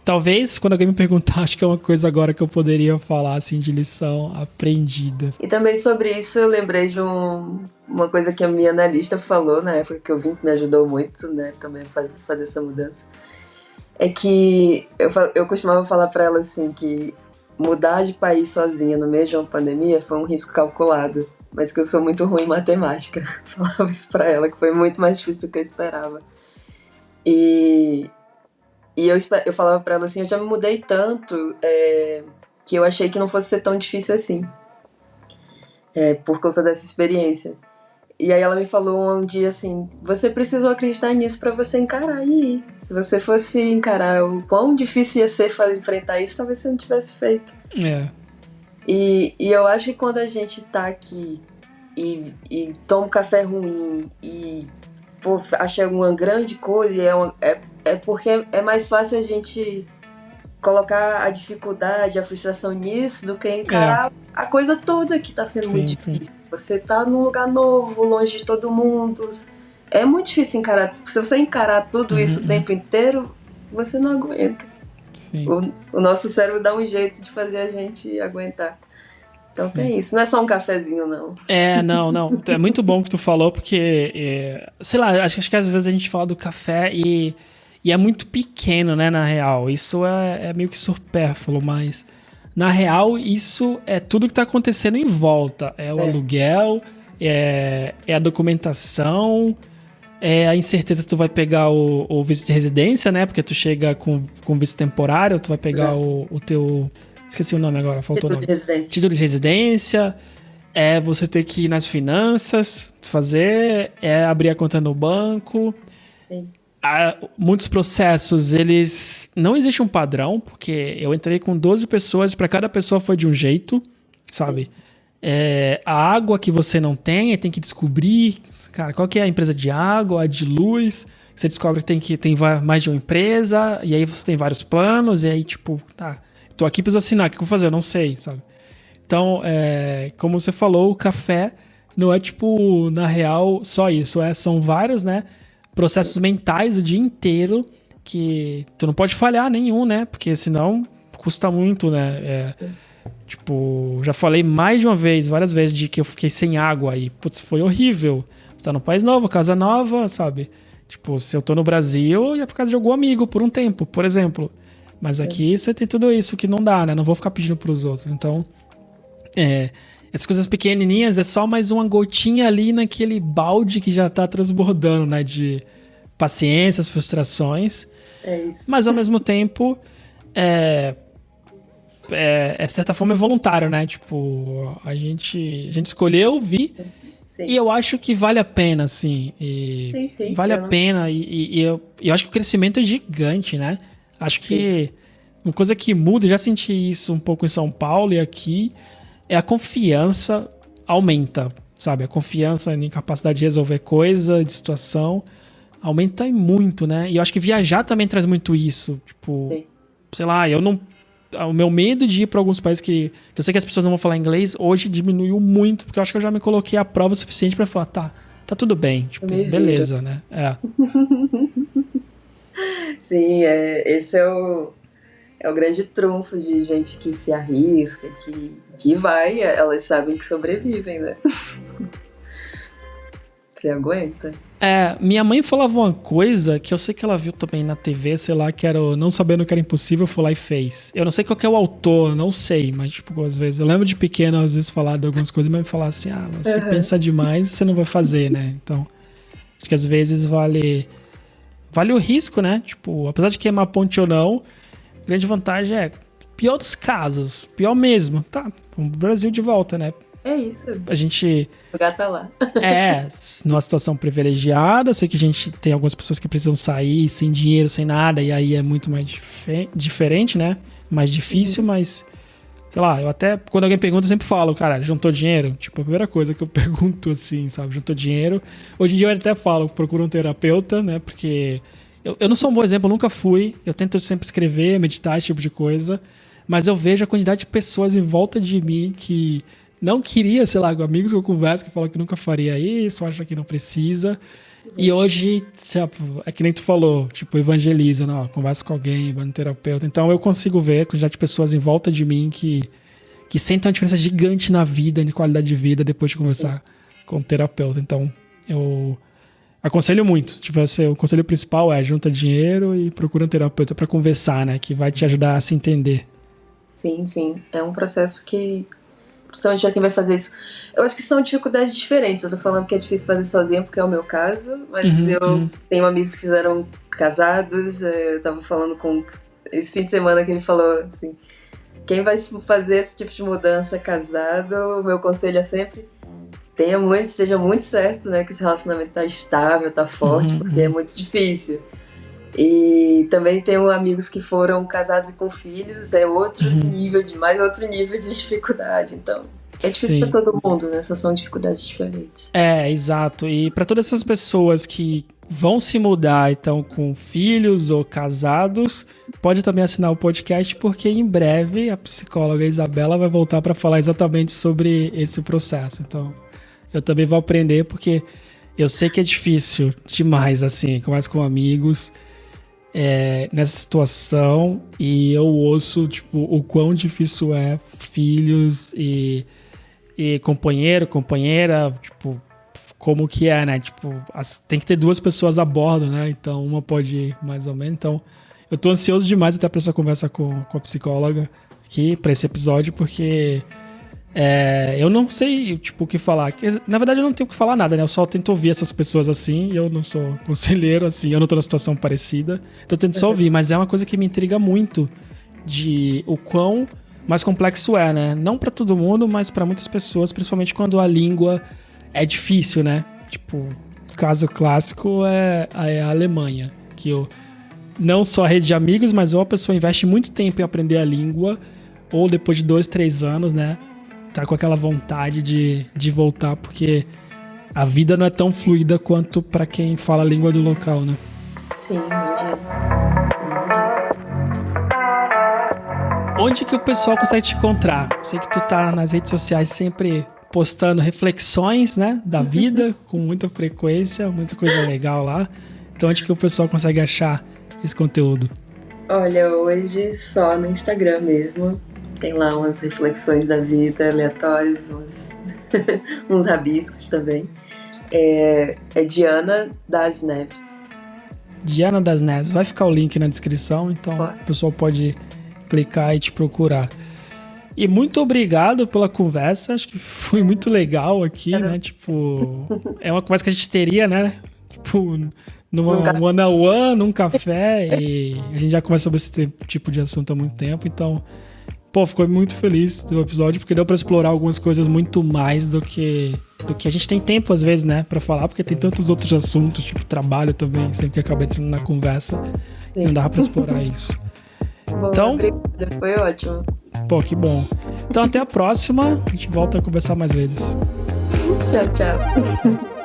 talvez, quando alguém me perguntar, acho que é uma coisa agora que eu poderia falar, assim, de lição aprendida. E também sobre isso eu lembrei de uma coisa que a minha analista falou na época que eu vim, que me ajudou muito, né, também a fazer essa mudança. É que eu costumava falar pra ela, assim, que mudar de país sozinha no meio de uma pandemia foi um risco calculado, mas que eu sou muito ruim em matemática. Falava isso pra ela, que foi muito mais difícil do que eu esperava. E eu falava pra ela assim: eu já me mudei tanto que eu achei que não fosse ser tão difícil assim, por conta dessa experiência. E aí ela me falou um dia assim: você precisou acreditar nisso pra você encarar aí. Se você fosse encarar o quão difícil ia ser enfrentar isso, talvez você não tivesse feito. E eu acho que quando a gente tá aqui e toma um café ruim e acha uma grande coisa, é porque é mais fácil a gente colocar a dificuldade, a frustração nisso, do que encarar a coisa toda que tá sendo muito difícil. Você tá num lugar novo, longe de todo mundo. É muito difícil encarar. Se você encarar tudo isso o tempo inteiro, você não aguenta. O nosso cérebro dá um jeito de fazer a gente aguentar. Então tem isso. Não é só um cafezinho, não. Não. É muito bom que tu falou, porque, sei lá, acho que às vezes a gente fala do café e é muito pequeno, né, na real. Isso é meio que supérfluo, mas na real isso é tudo que tá acontecendo em volta. É o aluguel, é a documentação, é a incerteza se tu vai pegar o visto de residência, né, porque tu chega com visto temporário, tu vai pegar o teu... Esqueci o nome agora, faltou o nome. Título de residência. É você ter que ir nas finanças, abrir a conta no banco. Sim. muitos processos, eles... Não existe um padrão, porque eu entrei com 12 pessoas e para cada pessoa foi de um jeito, sabe? A água que você não tem, tem que descobrir, cara, qual que é a empresa de água, a de luz. Você descobre que tem mais de uma empresa, e aí você tem vários planos, e aí, tipo, tá, tô aqui, preciso assinar, o que eu vou fazer? Eu não sei, sabe? Então, como você falou, o café não é, tipo, na real, só isso. São vários, né, processos mentais o dia inteiro que tu não pode falhar nenhum, né? Porque senão custa muito, né? Tipo, já falei mais de uma vez, várias vezes, de que eu fiquei sem água e, putz, foi horrível. Você tá num país novo, casa nova, sabe? Tipo, se eu tô no Brasil, ia por causa de algum amigo por um tempo, por exemplo. Mas aqui você tem tudo isso que não dá, né? Não vou ficar pedindo pros outros. Então, essas coisas pequenininhas é só mais uma gotinha ali naquele balde que já tá transbordando, né? De paciências, frustrações. É isso. Mas, ao mesmo tempo, de certa forma é voluntário, né? Tipo, a gente escolheu ouvir. Sim. E eu acho que vale a pena, assim. Sim. Vale a pena. E eu acho que o crescimento é gigante, né? Acho que uma coisa que muda, já senti isso um pouco em São Paulo e aqui, é a confiança aumenta, sabe? A confiança em capacidade de resolver coisa, de situação, aumenta muito, né? E eu acho que viajar também traz muito isso. Tipo, sei lá, o meu medo de ir para alguns países que eu sei que as pessoas não vão falar inglês, hoje diminuiu muito, porque eu acho que eu já me coloquei à prova o suficiente para falar, tá tudo bem, tipo, beleza, né? Sim, esse é o grande trunfo de gente que se arrisca, que vai, elas sabem que sobrevivem, né? Você aguenta. Minha mãe falava uma coisa que eu sei que ela viu também na TV, sei lá, que era não sabendo que era impossível, foi lá e fez. Eu não sei qual que é o autor, não sei, mas tipo, às vezes, eu lembro de pequeno, às vezes, falar de algumas coisas, mas me falar assim, você pensa demais, você não vai fazer, né? Então, acho que às vezes vale o risco, né? Tipo, apesar de queimar a ponte ou não, a grande vantagem pior dos casos, pior mesmo, tá, vamos pro Brasil de volta, né? É isso. A gente... O gato tá lá. Numa situação privilegiada. Sei que a gente tem algumas pessoas que precisam sair sem dinheiro, sem nada, e aí é muito mais diferente, né? Mais difícil, mas... Sei lá, eu até... Quando alguém pergunta, eu sempre falo, cara, juntou dinheiro? Tipo, a primeira coisa que eu pergunto, assim, sabe? Juntou dinheiro? Hoje em dia eu até falo, procuro um terapeuta, né? Porque eu não sou um bom exemplo, eu nunca fui. Eu tento sempre escrever, meditar, esse tipo de coisa. Mas eu vejo a quantidade de pessoas em volta de mim que... não queria, sei lá, com amigos que eu converso que falam que nunca faria isso, acha que não precisa. E hoje, tipo, é que nem tu falou, tipo, evangeliza, não, conversa com alguém, vai no terapeuta. Então eu consigo ver a quantidade de pessoas em volta de mim que sentem uma diferença gigante na vida, de qualidade de vida, depois de conversar com o terapeuta. Então eu aconselho muito. Tipo, o conselho principal junta dinheiro e procura um terapeuta para conversar, né? Que vai te ajudar a se entender. Sim. É um processo que... principalmente pra quem vai fazer isso. Eu acho que são dificuldades diferentes. Eu tô falando que é difícil fazer sozinha, porque é o meu caso, mas eu tenho amigos que fizeram casados. Eu tava falando com... esse fim de semana que ele falou assim, quem vai fazer esse tipo de mudança casado, o meu conselho é sempre esteja muito certo, né, que esse relacionamento tá estável, tá forte, porque é muito difícil. E também tenho amigos que foram casados e com filhos, outro nível de dificuldade. Então, é difícil pra todo mundo, né? Só são dificuldades diferentes. Exato. E pra todas essas pessoas que vão se mudar, então, com filhos ou casados, pode também assinar o podcast, porque em breve a psicóloga Isabela vai voltar para falar exatamente sobre esse processo. Então, eu também vou aprender, porque eu sei que é difícil demais, assim, converso com amigos... nessa situação, e eu ouço, tipo, o quão difícil é filhos e companheiro, companheira, tipo, como que é, né? Tipo, tem que ter 2 pessoas a bordo, né? Então, uma pode ir mais ou menos. Então, eu tô ansioso demais até pra essa conversa com a psicóloga aqui, pra esse episódio, porque eu não sei, tipo, o que falar. Na verdade, eu não tenho o que falar nada, né? Eu só tento ouvir essas pessoas assim, e eu não sou conselheiro, assim, eu não tô numa situação parecida. Então eu tento só ouvir, mas é uma coisa que me intriga muito de o quão mais complexo é, né? Não pra todo mundo, mas pra muitas pessoas, principalmente quando a língua é difícil, né? Tipo, caso clássico é a Alemanha. Que não só a rede de amigos, mas ou a pessoa investe muito tempo em aprender a língua, ou depois de 2, 3 anos, né, tá com aquela vontade de voltar, porque a vida não é tão fluida quanto para quem fala a língua do local, né? Sim, imagino. Onde que o pessoal consegue te encontrar? Sei que tu tá nas redes sociais sempre postando reflexões, né, da vida, com muita frequência, muita coisa legal lá. Então, onde que o pessoal consegue achar esse conteúdo? Olha, hoje só no Instagram mesmo. Tem lá umas reflexões da vida aleatórias, uns rabiscos também. É Diana das Neves. Diana das Neves. Vai ficar o link na descrição, então o pessoal pode clicar e te procurar. E muito obrigado pela conversa, acho que foi muito legal aqui, né? Tipo, é uma conversa que a gente teria, né? Tipo, numa one-on-one, num café, e a gente já conversa sobre esse tipo de assunto há muito tempo, então, pô, ficou muito feliz do episódio, porque deu pra explorar algumas coisas muito mais do que a gente tem tempo, às vezes, né, pra falar, porque tem tantos outros assuntos, tipo trabalho também, sempre que acaba entrando na conversa, não dava pra explorar isso. Bom, então, obrigada, foi ótimo. Pô, que bom. Então, até a próxima, a gente volta a conversar mais vezes. Tchau, tchau.